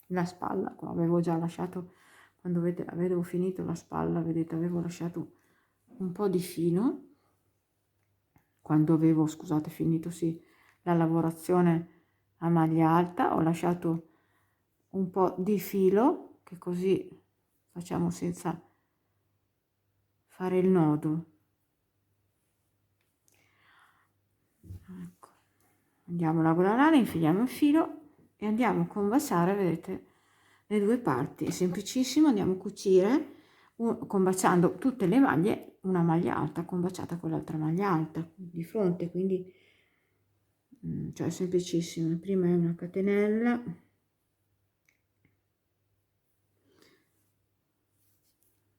la spalla. Qua avevo già lasciato, quando avevo finito la spalla, vedete, avevo lasciato un po' di filo, quando avevo, scusate, finito sì, la lavorazione a maglia alta, ho lasciato un po' di filo, che così facciamo senza fare il nodo. Ecco. Andiamo a lavorare, infiliamo il filo e andiamo a combaciare, vedete, le due parti. È semplicissimo, andiamo a cucire combaciando tutte le maglie, una maglia alta combaciata con l'altra maglia alta di fronte, quindi cioè è semplicissimo. Prima è una catenella,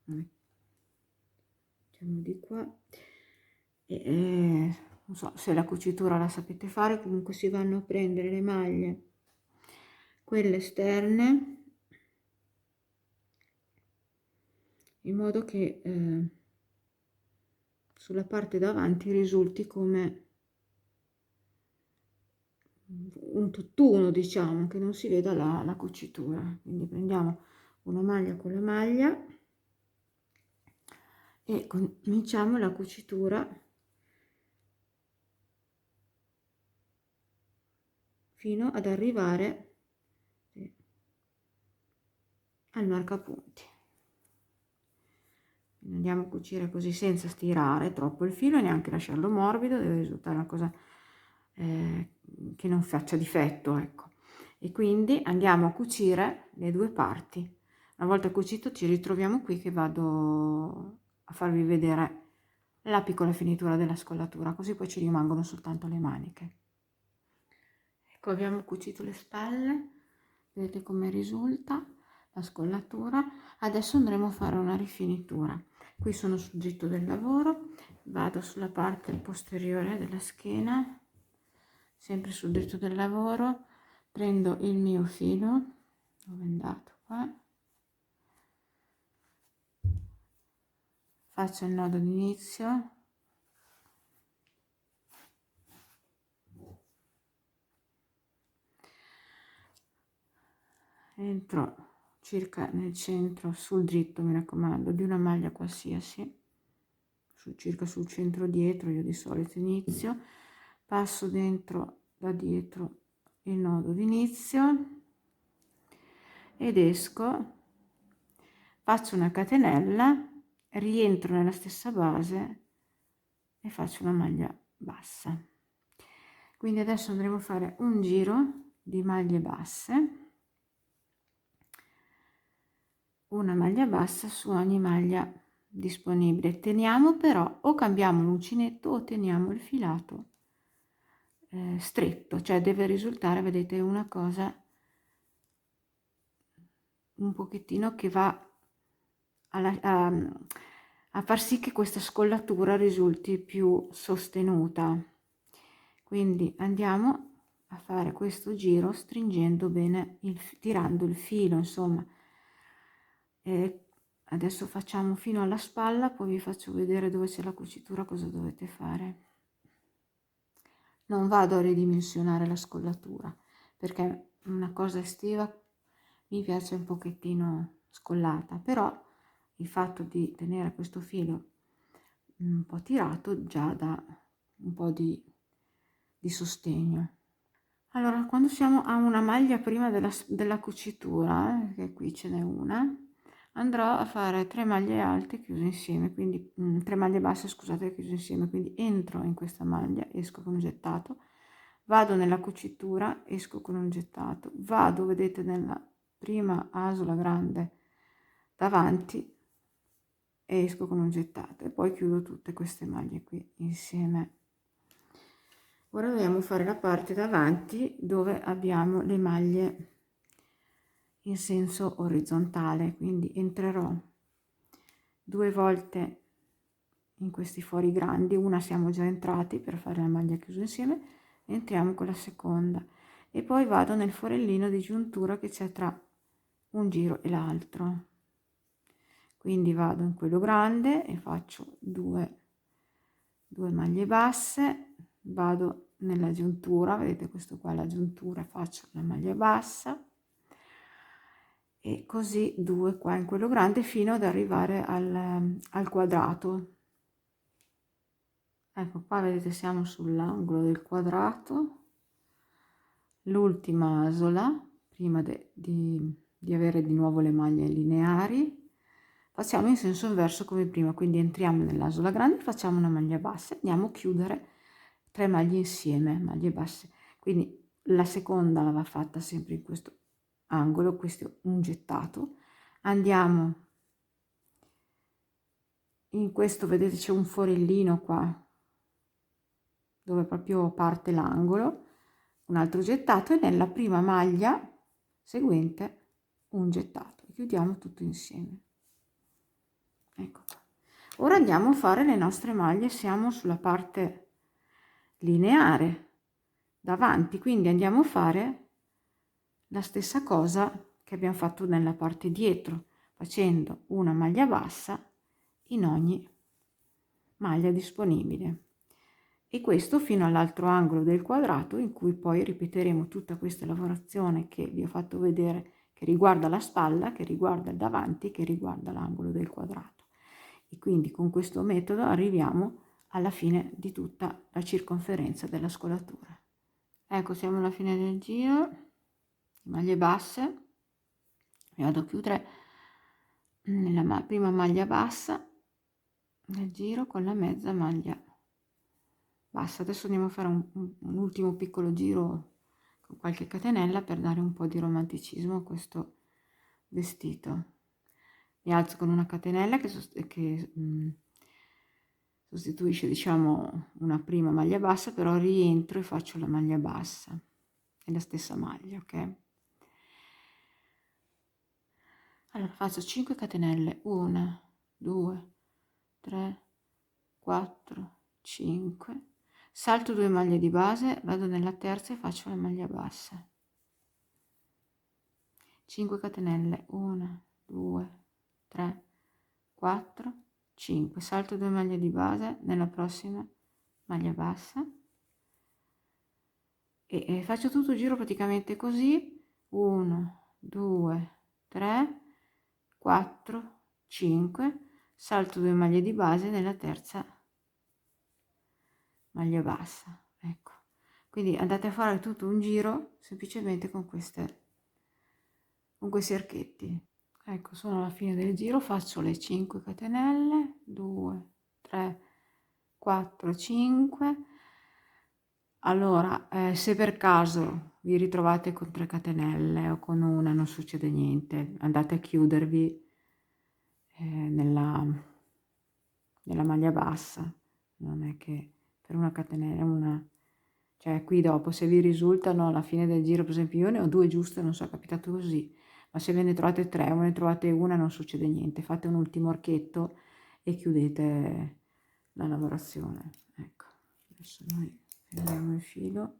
mettiamo di qua e non so se la cucitura la sapete fare, comunque si vanno a prendere le maglie, quelle esterne, in modo che sulla parte davanti risulti come un tutt'uno, diciamo, che non si veda la cucitura. Quindi prendiamo una maglia con la maglia e cominciamo la cucitura fino ad arrivare al marcapunti. Andiamo a cucire così senza stirare troppo il filo e neanche lasciarlo morbido, deve risultare una cosa che non faccia difetto, ecco. E quindi andiamo a cucire le due parti. Una volta cucito ci ritroviamo qui che vado a farvi vedere la piccola finitura della scollatura, così poi ci rimangono soltanto le maniche. Ecco, abbiamo cucito le spalle, vedete come risulta la scollatura. Adesso andremo a fare una rifinitura. Qui sono sul dritto del lavoro, vado sulla parte posteriore della schiena, sempre sul dritto del lavoro, prendo il mio filo, dove è andato qua, faccio il nodo d'inizio, entro circa nel centro, sul dritto, mi raccomando, di una maglia qualsiasi, circa sul centro dietro, io di solito inizio, passo dentro da dietro il nodo d'inizio ed esco, faccio una catenella, rientro nella stessa base e faccio una maglia bassa. Quindi adesso andremo a fare un giro di maglie basse, una maglia bassa su ogni maglia disponibile. Teniamo però, o cambiamo l'uncinetto o teniamo il filato stretto, cioè deve risultare, vedete, una cosa un pochettino che va a far sì che questa scollatura risulti più sostenuta. Quindi andiamo a fare questo giro stringendo bene, tirando il filo, insomma. E adesso facciamo fino alla spalla, poi vi faccio vedere dove c'è la cucitura cosa dovete fare. Non vado a ridimensionare la scollatura perché una cosa estiva mi piace un pochettino scollata, però il fatto di tenere questo filo un po' tirato già dà un po' di sostegno. Allora, quando siamo a una maglia prima della cucitura, che qui ce n'è una, andrò a fare 3 maglie alte chiuse insieme, quindi 3 maglie basse, scusate, chiuse insieme, quindi entro in questa maglia, esco con un gettato, vado nella cucitura, esco con un gettato, vado, vedete, nella prima asola grande davanti e esco con un gettato e poi chiudo tutte queste maglie qui insieme. Ora dobbiamo fare la parte davanti dove abbiamo le maglie in senso orizzontale, quindi entrerò 2 volte in questi fori grandi, una siamo già entrati per fare la maglia chiusa insieme, entriamo con la seconda e poi vado nel forellino di giuntura che c'è tra un giro e l'altro, quindi vado in quello grande e faccio due maglie basse, vado nella giuntura, vedete questo qua è la giuntura, faccio la maglia bassa e così 2 qua in quello grande fino ad arrivare al quadrato, Ecco qua, vedete, siamo sull'angolo del quadrato, l'ultima asola prima di avere di nuovo le maglie lineari. Facciamo in senso inverso come prima, quindi entriamo nell'asola grande, facciamo una maglia bassa, andiamo a chiudere 3 maglie insieme, maglie basse. Quindi la seconda la va fatta sempre in questo angolo, questo è un gettato. Andiamo in questo, vedete c'è un forellino qua dove proprio parte l'angolo, un altro gettato, e nella prima maglia seguente un gettato. Chiudiamo tutto insieme. Ecco qua. Ora andiamo a fare le nostre maglie, siamo sulla parte lineare davanti, quindi andiamo a fare la stessa cosa che abbiamo fatto nella parte dietro, facendo una maglia bassa in ogni maglia disponibile, e questo fino all'altro angolo del quadrato, in cui poi ripeteremo tutta questa lavorazione che vi ho fatto vedere, che riguarda la spalla, che riguarda il davanti, che riguarda l'angolo del quadrato. E quindi con questo metodo arriviamo alla fine di tutta la circonferenza della scolatura. Ecco, siamo alla fine del giro, maglie basse, mi vado a chiudere nella prima maglia bassa del giro con la mezza maglia bassa. Adesso andiamo a fare un ultimo piccolo giro con qualche catenella per dare un po' di romanticismo a questo vestito. Mi alzo con una catenella che sostituisce, diciamo, una prima maglia bassa, però rientro e faccio la maglia bassa, è la stessa maglia, ok? Allora faccio 5 catenelle, 1, 2, 3, 4, 5, salto 2 maglie di base, vado nella terza e faccio la maglia bassa, 5 catenelle, 1, 2, 3, 4, 5, salto 2 maglie di base nella prossima maglia bassa e faccio tutto il giro praticamente così, 1, 2, 3, 4, 5, salto 2 maglie di base nella terza maglia bassa. Ecco, quindi andate a fare tutto un giro semplicemente con questi archetti. Ecco, sono alla fine del giro, faccio le 5 catenelle, 2, 3, 4, 5. Allora, se per caso vi ritrovate con 3 catenelle o con una, non succede niente, andate a chiudervi nella maglia bassa, non è che per una catenella, cioè qui dopo se vi risultano alla fine del giro, per esempio io ne ho 2 giuste, non so, è capitato così, ma se ve ne trovate 3 o ne trovate una non succede niente, fate un ultimo archetto e chiudete la lavorazione. Ecco, adesso noi prendiamo il filo,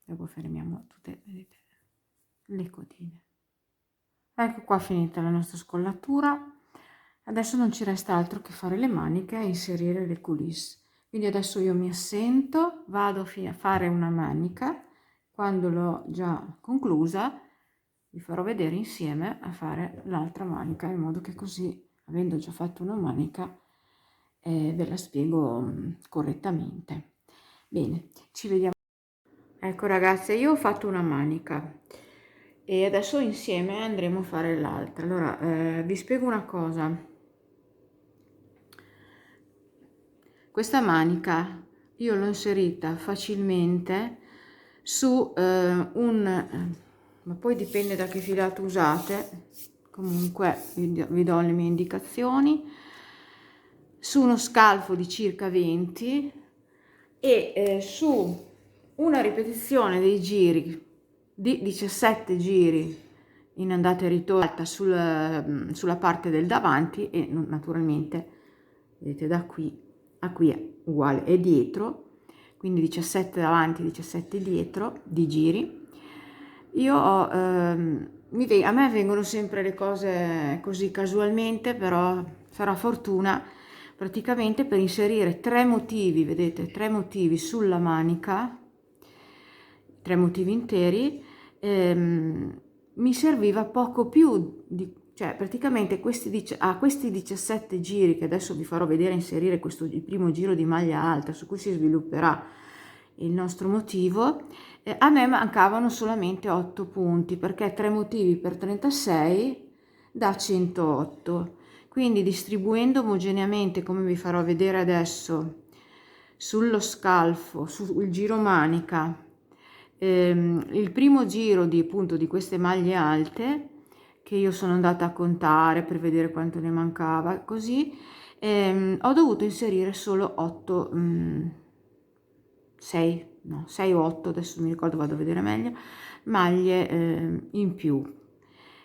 dopo fermiamo tutte, vedete, le codine. Ecco qua finita la nostra scollatura. Adesso non ci resta altro che fare le maniche e inserire le coulisse. Quindi adesso io mi assento, vado a fare una manica. Quando l'ho già conclusa vi farò vedere insieme a fare l'altra manica, in modo che così, avendo già fatto una manica, ve la spiego correttamente. Bene, ci vediamo. Ecco ragazze, io ho fatto una manica e adesso insieme andremo a fare l'altra. Allora, vi spiego una cosa. Questa manica io l'ho inserita facilmente su ma poi dipende da che filato usate, comunque vi do le mie indicazioni, su uno scalfo di circa 20 e su una ripetizione dei giri di 17 giri in andata e ritorno sulla parte del davanti e naturalmente vedete da qui a qui è uguale, è dietro, quindi 17 davanti, 17 dietro di giri. Io a me vengono sempre le cose così casualmente, però sarà fortuna praticamente per inserire 3 motivi, vedete, 3 motivi sulla manica, 3 motivi interi. Mi serviva poco più di cioè praticamente questi 17 giri che adesso vi farò vedere inserire il primo giro di maglia alta su cui si svilupperà il nostro motivo, a me mancavano solamente 8 punti, perché 3 motivi per 36 da 108. Quindi distribuendo omogeneamente, come vi farò vedere adesso, sullo scalfo, sul giro manica, il primo giro di, appunto, di queste maglie alte, che io sono andata a contare per vedere quanto ne mancava, così ho dovuto inserire solo 8, 6 o 8, adesso non mi ricordo, vado a vedere meglio, maglie in più,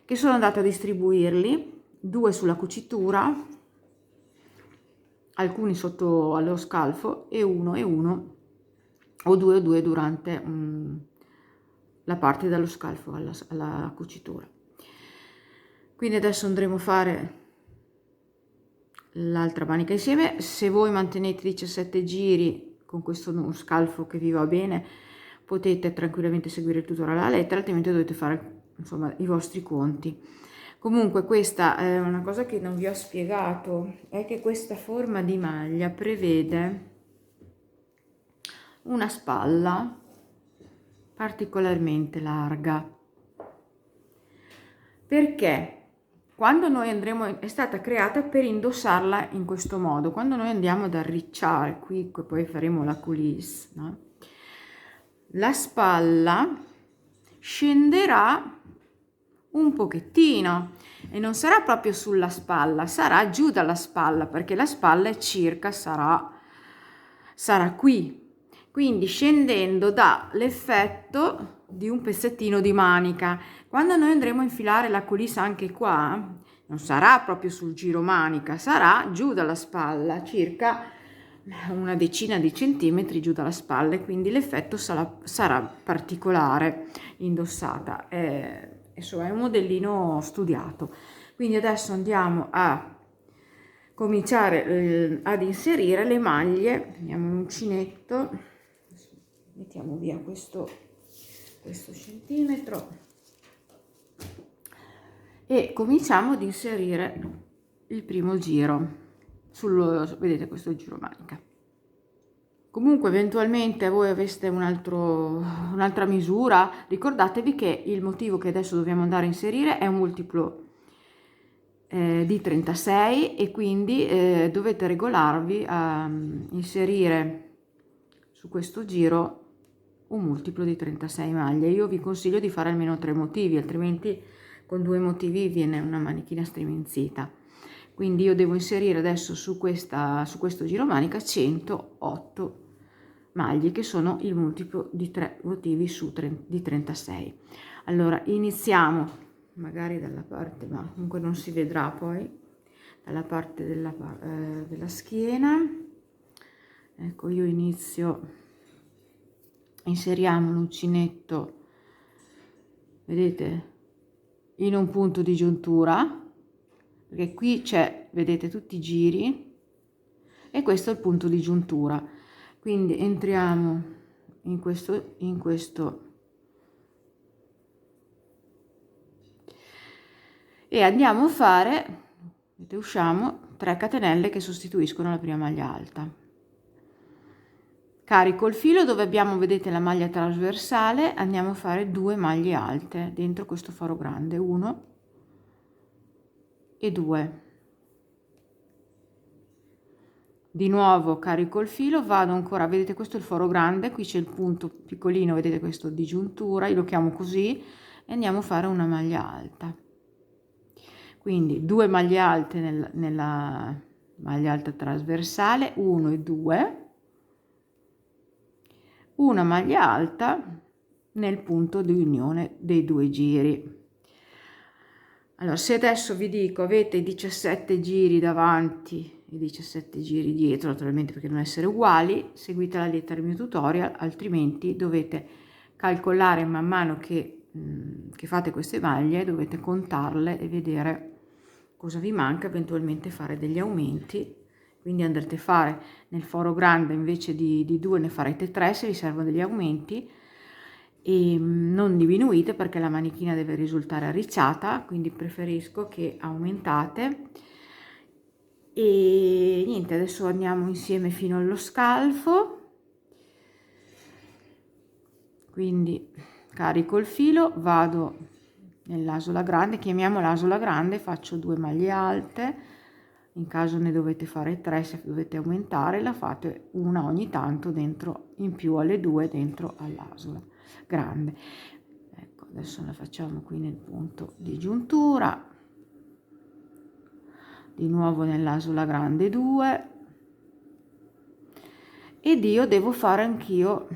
che sono andata a distribuirli, 2 sulla cucitura, alcuni sotto allo scalfo e uno o due durante la parte dallo scalfo alla cucitura. Quindi adesso andremo a fare l'altra manica insieme. Se voi mantenete 17 giri con questo scalfo che vi va bene, potete tranquillamente seguire il tutorial alla lettera, altrimenti dovete fare insomma i vostri conti. Comunque questa è una cosa che non vi ho spiegato, è che questa forma di maglia prevede una spalla particolarmente larga, perché quando noi andremo, è stata creata per indossarla in questo modo, quando noi andiamo ad arricciare qui, poi faremo la coulisse, no? La spalla scenderà un pochettino e non sarà proprio sulla spalla, sarà giù dalla spalla, perché la spalla è circa sarà qui, quindi scendendo dà l'effetto di un pezzettino di manica. Quando noi andremo a infilare la coulisse anche qua, non sarà proprio sul giro manica, sarà giù dalla spalla, circa una decina di centimetri giù dalla spalla, e quindi l'effetto sarà particolare indossata. Insomma, è un modellino studiato. Quindi adesso andiamo a cominciare ad inserire le maglie. Prendiamo un uncinetto, mettiamo via questo centimetro e cominciamo ad inserire il primo giro vedete, questo giro manica. Comunque eventualmente voi aveste un'altra misura, ricordatevi che il motivo che adesso dobbiamo andare a inserire è un multiplo di 36, e quindi dovete regolarvi a inserire su questo giro un multiplo di 36 maglie. Io vi consiglio di fare almeno 3 motivi, altrimenti con 2 motivi viene una manichina striminzita. Quindi io devo inserire adesso su questo giro manica 108 maglie, che sono il multiplo di 3 motivi di 36. Allora iniziamo magari dalla parte, ma comunque non si vedrà poi, dalla parte della schiena. Ecco, io inseriamo l'uncinetto, vedete, in un punto di giuntura, perché qui c'è, vedete, tutti i giri e questo è il punto di giuntura. Quindi entriamo in questo e andiamo a fare, vedete, usciamo 3 catenelle che sostituiscono la prima maglia alta. Carico il filo dove abbiamo, vedete, la maglia trasversale, andiamo a fare 2 maglie alte dentro questo foro grande, 1 e 2. Di nuovo carico il filo, vado ancora, vedete, questo è il foro grande, qui c'è il punto piccolino, vedete, questo di giuntura, io lo chiamo così, e andiamo a fare una maglia alta. Quindi 2 maglie alte nella maglia alta trasversale, 1 e 2, una maglia alta nel punto di unione dei 2 giri. Allora, se adesso vi dico avete 17 giri davanti e 17 giri dietro, naturalmente perché devono essere uguali, seguite la lettera del mio tutorial, altrimenti dovete calcolare man mano che fate queste maglie, dovete contarle e vedere cosa vi manca, eventualmente fare degli aumenti. Quindi andrete a fare nel foro grande, invece di 2 ne farete 3 se vi servono degli aumenti, e non diminuite perché la manichina deve risultare arricciata, quindi preferisco che aumentate. E niente, adesso andiamo insieme fino allo scalfo, quindi carico il filo, vado nell'asola grande, chiamiamo l'asola grande, faccio 2 maglie alte, in caso ne dovete fare 3, se dovete aumentare la fate una ogni tanto dentro, in più alle 2 dentro all'asola grande. Ecco, adesso la facciamo qui nel punto di giuntura, di nuovo nell'asola grande 2, ed io devo fare anch'io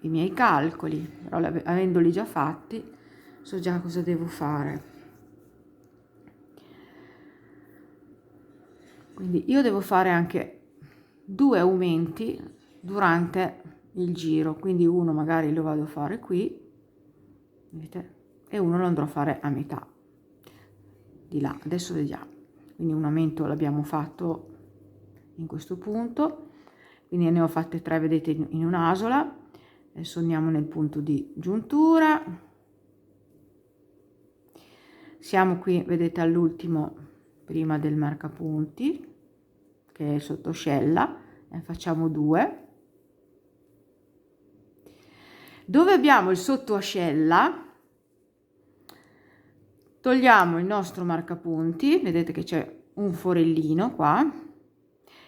i miei calcoli, però avendoli già fatti so già cosa devo fare. Quindi io devo fare anche 2 aumenti durante il giro, quindi uno magari lo vado a fare qui, vedete, e uno lo andrò a fare a metà di là. Adesso vediamo. Quindi un aumento l'abbiamo fatto in questo punto, quindi ne ho fatte 3, vedete, in un'asola. Adesso andiamo nel punto di giuntura, siamo qui, vedete, all'ultimo prima del marcapunti, che è sottoscella, facciamo 2. Dove abbiamo il sottoascella togliamo il nostro marcapunti, vedete che c'è un forellino qua,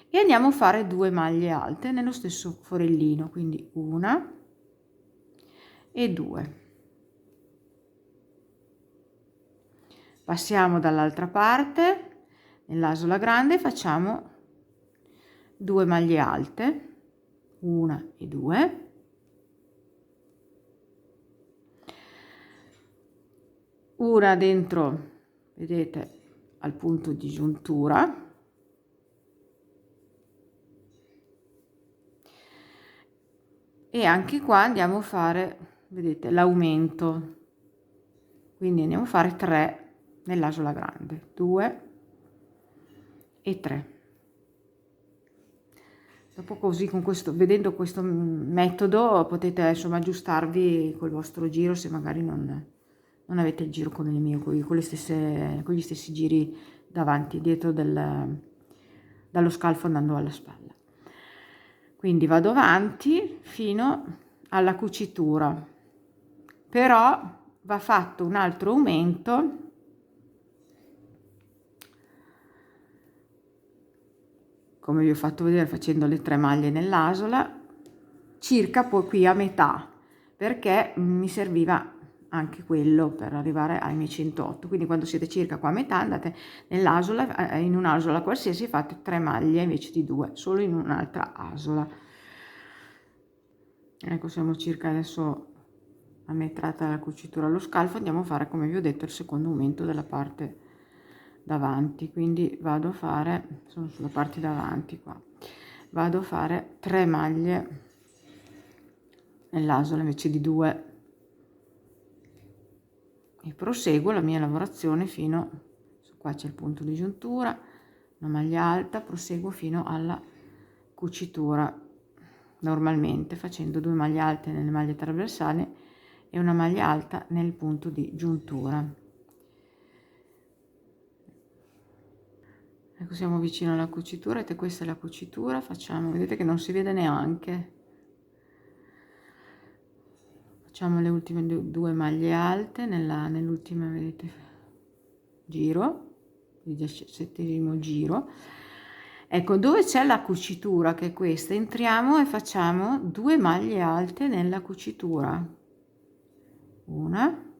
e andiamo a fare 2 maglie alte nello stesso forellino, quindi 1 e 2. Passiamo dall'altra parte, nell'asola grande facciamo 2 maglie alte, 1 e 2. Una dentro, vedete, al punto di giuntura, e anche qua andiamo a fare, vedete, l'aumento, quindi andiamo a fare 3 nell'asola grande, 2 e 3. Dopo così, con questo, vedendo questo metodo, potete insomma aggiustarvi col vostro giro, se magari non avete il giro come il mio, con gli stessi giri davanti e dietro dallo scalfo andando alla spalla. Quindi vado avanti fino alla cucitura, però va fatto un altro aumento come vi ho fatto vedere facendo le 3 maglie nell'asola, circa poi qui a metà, perché mi serviva anche quello per arrivare ai miei 108. Quindi quando siete circa qua a metà andate nell'asola, in un'asola qualsiasi fate 3 maglie invece di 2, solo in un'altra asola. Ecco, siamo circa adesso a metà della cucitura allo scalfo, andiamo a fare, come vi ho detto, il secondo aumento della parte davanti, quindi vado a fare, sono sulla parte davanti qua, vado a fare 3 maglie nell'asola invece di 2 e proseguo la mia lavorazione fino, qua c'è il punto di giuntura, una maglia alta, proseguo fino alla cucitura normalmente facendo 2 maglie alte nelle maglie trasversali e una maglia alta nel punto di giuntura. Ecco, siamo vicino alla cucitura e questa è la cucitura, facciamo, vedete che non si vede neanche, facciamo le ultime 2 maglie alte nell'ultima, vedete, giro, il 17° giro. Ecco, dove c'è la cucitura, che è questa, entriamo e facciamo 2 maglie alte nella cucitura, una,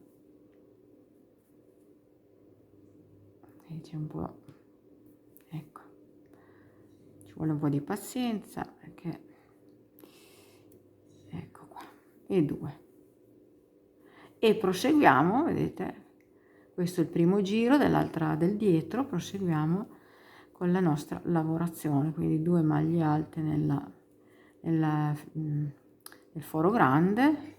e c'è un po', ecco, ci vuole un po' di pazienza perché, ecco qua, e 2, e proseguiamo, vedete, questo è il primo giro dell'altra del dietro, proseguiamo con la nostra lavorazione, quindi 2 maglie alte nel foro grande,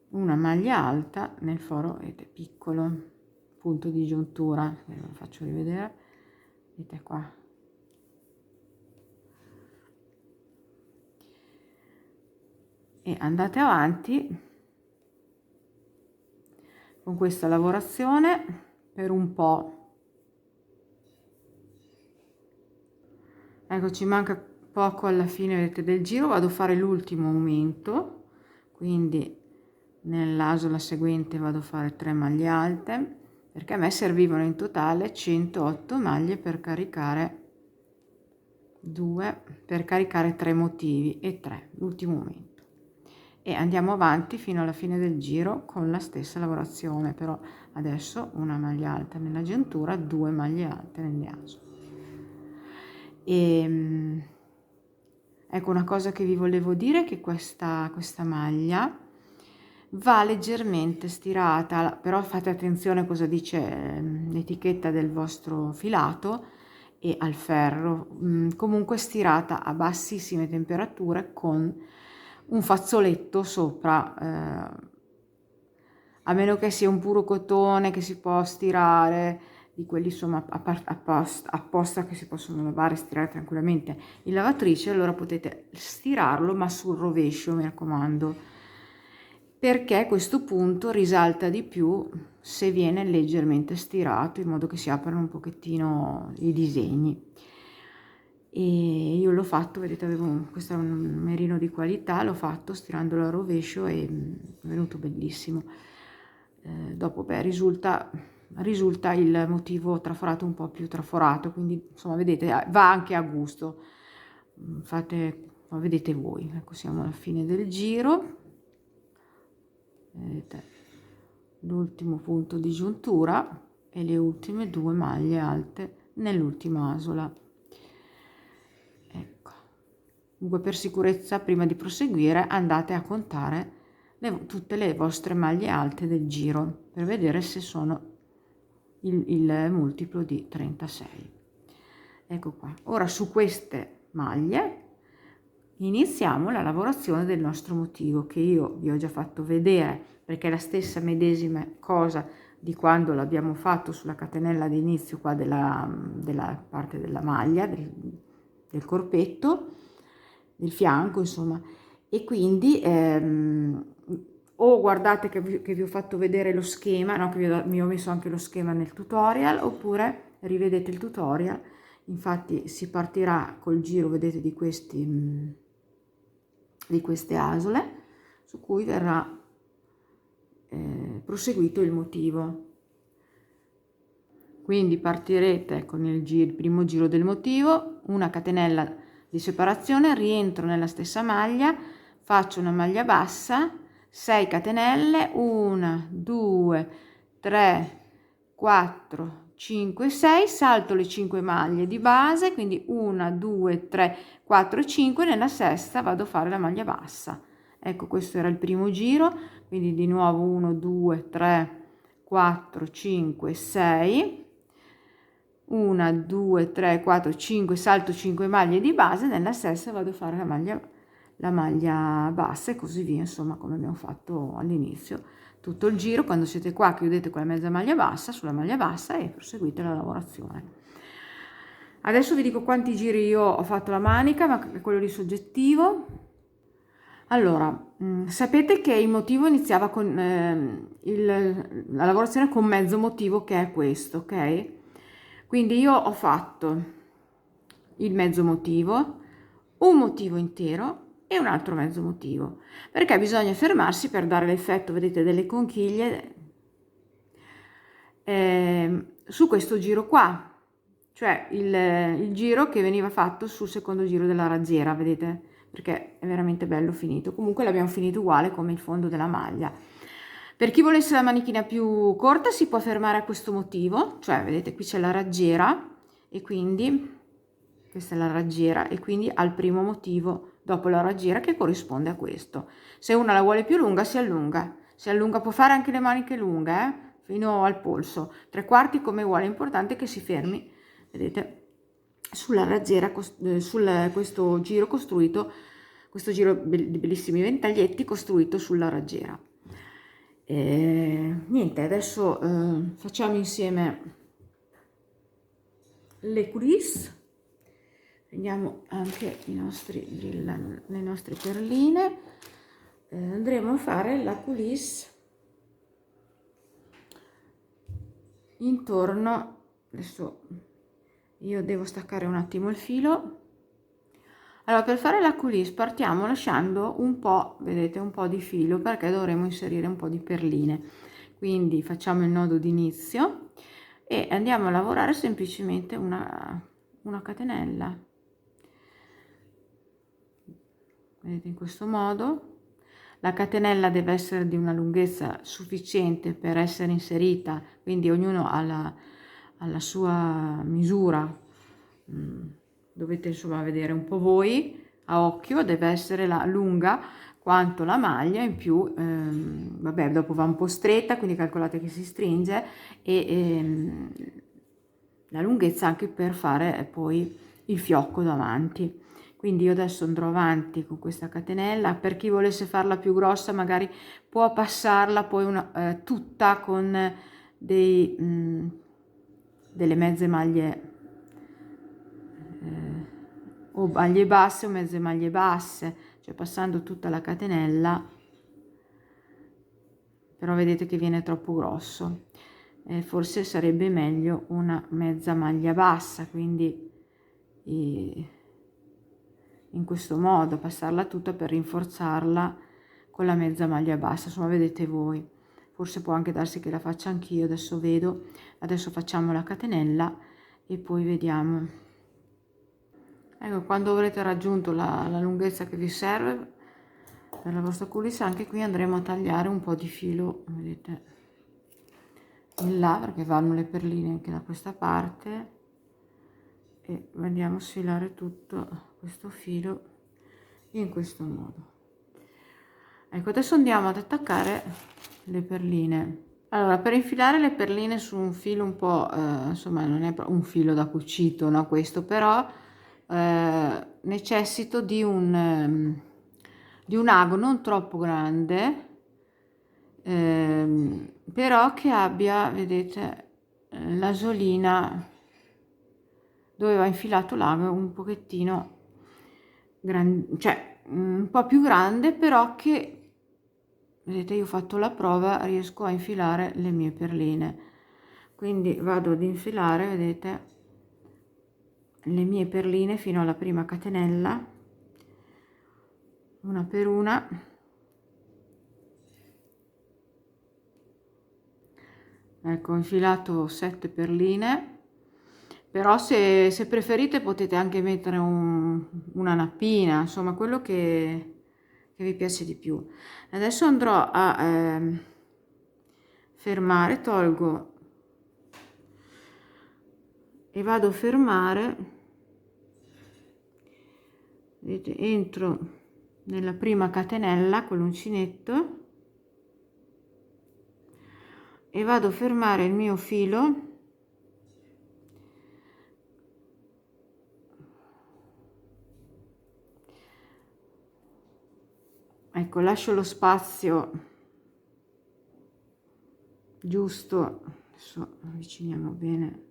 una maglia alta nel foro piccolo, punto di giuntura, ve lo faccio rivedere, vedete qua. e andate avanti con questa lavorazione per un po'. Ecco, ci manca poco alla fine, vedete, del giro. Vado a fare l'ultimo aumento, quindi nell'asola seguente vado a fare 3 maglie alte, perché a me servivano in totale 108 maglie per caricare 2, per caricare 3 motivi e 3, l'ultimo aumento. E andiamo avanti fino alla fine del giro con la stessa lavorazione, però adesso una maglia alta nella giuntura, 2 maglie alte nelle asole. E ecco, una cosa che vi volevo dire è che questa maglia va leggermente stirata, però fate attenzione a cosa dice l'etichetta del vostro filato e al ferro, comunque stirata a bassissime temperature con un fazzoletto sopra, a meno che sia un puro cotone che si può stirare, di quelli insomma apposta che si possono lavare e stirare tranquillamente in lavatrice, allora potete stirarlo, ma sul rovescio, mi raccomando, perché a questo punto risalta di più se viene leggermente stirato, in modo che si aprano un pochettino i disegni. E io l'ho fatto, vedete, avevo questo è un merino di qualità, l'ho fatto stirandolo a rovescio e è venuto bellissimo. Dopo beh, risulta il motivo traforato un po' più traforato, quindi insomma vedete va anche a gusto, vedete voi. Ecco, siamo alla fine del giro, vedete l'ultimo punto di giuntura e le ultime 2 maglie alte nell'ultima asola. Ecco, comunque per sicurezza prima di proseguire andate a contare tutte le vostre maglie alte del giro per vedere se sono il multiplo di 36. Ecco qua. Ora su queste maglie iniziamo la lavorazione del nostro motivo, che io vi ho già fatto vedere perché è la stessa medesima cosa di quando l'abbiamo fatto sulla catenella di inizio qua della parte della maglia, del corpetto, del fianco insomma, e quindi o guardate che vi ho fatto vedere lo schema, no, che mi ho messo anche lo schema nel tutorial, oppure rivedete il tutorial. Infatti si partirà col giro, vedete, di queste asole su cui verrà proseguito il motivo. Quindi partirete con il primo giro del motivo, una catenella di separazione, rientro nella stessa maglia, faccio una maglia bassa, 6 catenelle, 1 2 3 4 5 6, salto le 5 maglie di base, quindi 1 2 3 4 5, nella sesta vado a fare la maglia bassa. Ecco, questo era il primo giro, quindi di nuovo 1 2 3 4 5 6, 1 2 3 4 5, salto 5 maglie di base, nella sesta vado a fare la maglia bassa e così via, insomma, come abbiamo fatto all'inizio. Tutto il giro, quando siete qua chiudete con la mezza maglia bassa sulla maglia bassa e proseguite la lavorazione. Adesso vi dico quanti giri io ho fatto la manica, ma è quello di soggettivo. Allora, sapete che il motivo iniziava con la lavorazione con mezzo motivo, che è questo, ok? Quindi io ho fatto il mezzo motivo, un motivo intero e un altro mezzo motivo, perché bisogna fermarsi per dare l'effetto, vedete, delle conchiglie su questo giro qua, cioè il giro che veniva fatto sul secondo giro della razziera, vedete, perché è veramente bello finito. Comunque l'abbiamo finito uguale come il fondo della maglia. Per chi volesse la manichina più corta si può fermare a questo motivo, cioè vedete qui c'è la raggiera e quindi questa è la raggiera e quindi al primo motivo dopo la raggiera che corrisponde a questo. Se una la vuole più lunga si allunga, può fare anche le maniche lunghe, fino al polso, 3/4 come vuole, è importante che si fermi, vedete, sulla raggiera, questo giro costruito, questo giro di bellissimi ventaglietti costruito sulla raggiera. Niente, adesso facciamo insieme le coulisses, prendiamo anche le nostre perline, andremo a fare la coulisse intorno. Adesso io devo staccare un attimo il filo. Allora, per fare la coulisse partiamo lasciando un po', vedete, un po' di filo, perché dovremo inserire un po' di perline. Quindi facciamo il nodo d'inizio e andiamo a lavorare semplicemente una catenella, vedete, in questo modo. La catenella deve essere di una lunghezza sufficiente per essere inserita, quindi ognuno ha la sua misura. Dovete insomma vedere un po' voi a occhio, deve essere lunga quanto la maglia, in più vabbè, dopo va un po' stretta, quindi calcolate che si stringe, e la lunghezza anche per fare poi il fiocco davanti. Quindi io adesso andrò avanti con questa catenella. Per chi volesse farla più grossa magari può passarla poi tutta con delle mezze maglie o maglie basse o mezze maglie basse, cioè passando tutta la catenella, però vedete che viene troppo grosso. Forse sarebbe meglio una mezza maglia bassa, quindi in questo modo passarla tutta per rinforzarla con la mezza maglia bassa. Insomma, vedete voi, forse può anche darsi che la faccia anch'io, adesso vedo. Adesso facciamo la catenella e poi vediamo. Ecco, quando avrete raggiunto la lunghezza che vi serve per la vostra coulisse, anche qui andremo a tagliare un po' di filo, vedete, in là, perché vanno le perline anche da questa parte, e andiamo a sfilare tutto questo filo in questo modo. Ecco, adesso andiamo ad attaccare le perline. Allora, per infilare le perline su un filo un po', insomma, non è un filo da cucito, no, questo, però necessito di un ago non troppo grande, però che abbia, vedete, l'asolina dove va infilato l'ago un pochettino grande, cioè un po' più grande, però che, vedete, io ho fatto la prova, riesco a infilare le mie perline. Quindi vado ad infilare, vedete, le mie perline fino alla prima catenella, una per una. Ecco, ho infilato 7 perline, però se preferite potete anche mettere una nappina, insomma quello che vi piace di più. Adesso andrò a fermare, tolgo e vado a fermare, vedete, entro nella prima catenella con l'uncinetto e vado a fermare il mio filo ecco, lascio lo spazio giusto, adesso avviciniamo bene,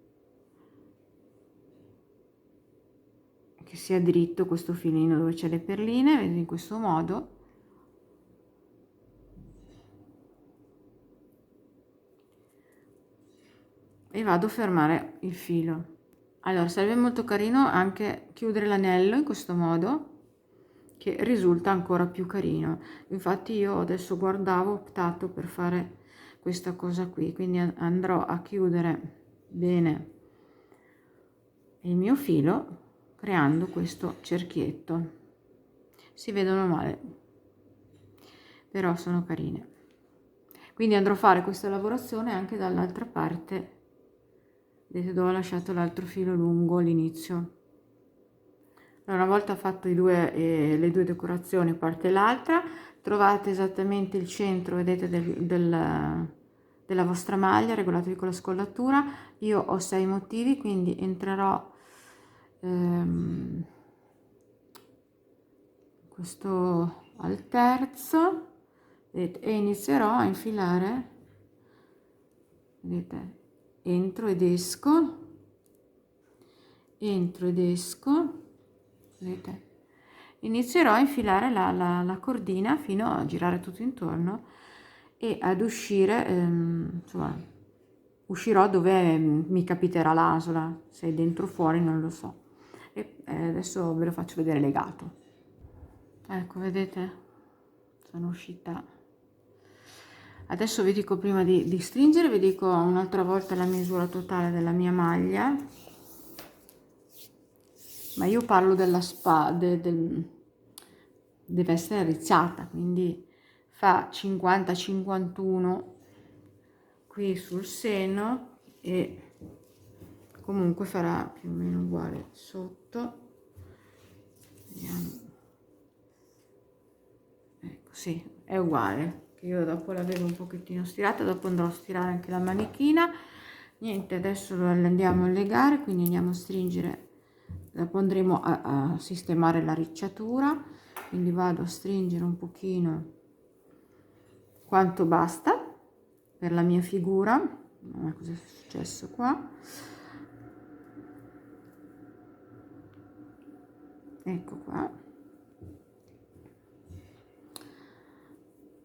che sia dritto questo filino dove c'è le perline, vedete, in questo modo. E vado a fermare il filo. Allora, sarebbe molto carino anche chiudere l'anello in questo modo, che risulta ancora più carino. Infatti io adesso guardavo, ho optato per fare questa cosa qui, quindi andrò a chiudere bene il mio filo creando questo cerchietto. Si vedono male, però sono carine. Quindi andrò a fare questa lavorazione anche dall'altra parte, vedete dove ho lasciato l'altro filo lungo all'inizio. Una volta fatto le due decorazioni, parte l'altra, trovate esattamente il centro, vedete, della vostra maglia, regolatevi con la scollatura. Io ho 6 motivi, quindi entrerò questo al terzo, vedete, e inizierò a infilare, vedete, entro ed esco, vedete, inizierò a infilare la cordina fino a girare tutto intorno e ad uscire, insomma, uscirò dove mi capiterà l'asola, se è dentro o fuori non lo so. E adesso ve lo faccio vedere legato. Ecco, vedete? Sono uscita. Adesso vi dico, prima di stringere, vi dico un'altra volta la misura totale della mia maglia. Ma io parlo della deve essere rizzata, quindi fa 50-51 qui sul seno e comunque farà più o meno uguale sotto. Vediamo. Ecco, sì, è uguale, che io dopo l'avevo un pochettino stirata, dopo andrò a stirare anche la manichina. Niente, adesso lo andiamo a legare, quindi andiamo a stringere, dopo andremo a sistemare la ricciatura, quindi vado a stringere un pochino quanto basta per la mia figura. Cosa è successo qua? Ecco qua,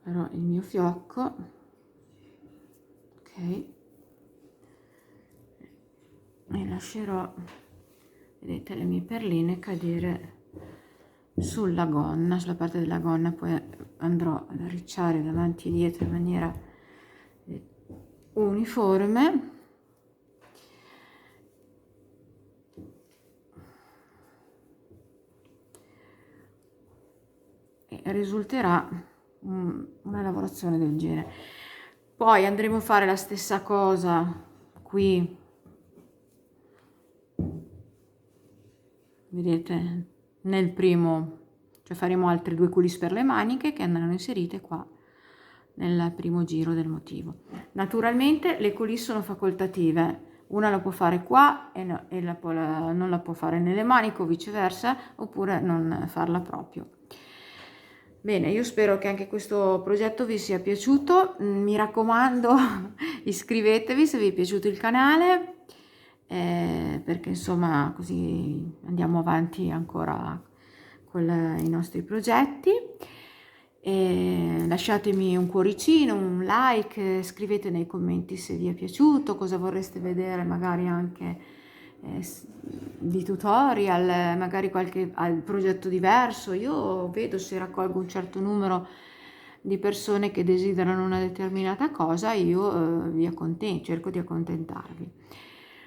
farò il mio fiocco, ok, e lascerò, vedete, le mie perline cadere sulla gonna, sulla parte della gonna. Poi andrò ad arricciare davanti e dietro in maniera uniforme. E risulterà una lavorazione del genere. Poi andremo a fare la stessa cosa qui, vedete, nel primo, cioè faremo altri 2 coulis per le maniche che andranno inserite qua nel primo giro del motivo. Naturalmente le coulis sono facoltative, una la può fare qua e non la può fare nelle maniche o viceversa, oppure non farla proprio. Bene, io spero che anche questo progetto vi sia piaciuto. Mi raccomando, iscrivetevi se vi è piaciuto il canale, perché insomma così andiamo avanti ancora con i nostri progetti. Lasciatemi un cuoricino, un like, scrivete nei commenti se vi è piaciuto, cosa vorreste vedere magari anche di tutorial, magari qualche progetto diverso. Io vedo, se raccolgo un certo numero di persone che desiderano una determinata cosa, io vi accontento, cerco di accontentarvi.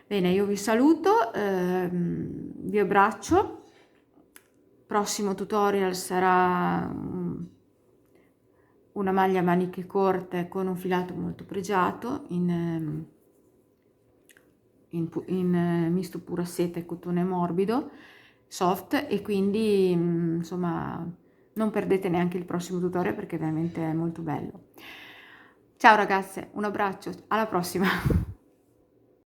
Bene, io vi saluto, vi abbraccio. Prossimo tutorial sarà una maglia a maniche corte con un filato molto pregiato in misto pura seta e cotone morbido, soft, e quindi insomma non perdete neanche il prossimo tutorial perché veramente è molto bello. Ciao ragazze, un abbraccio, alla prossima!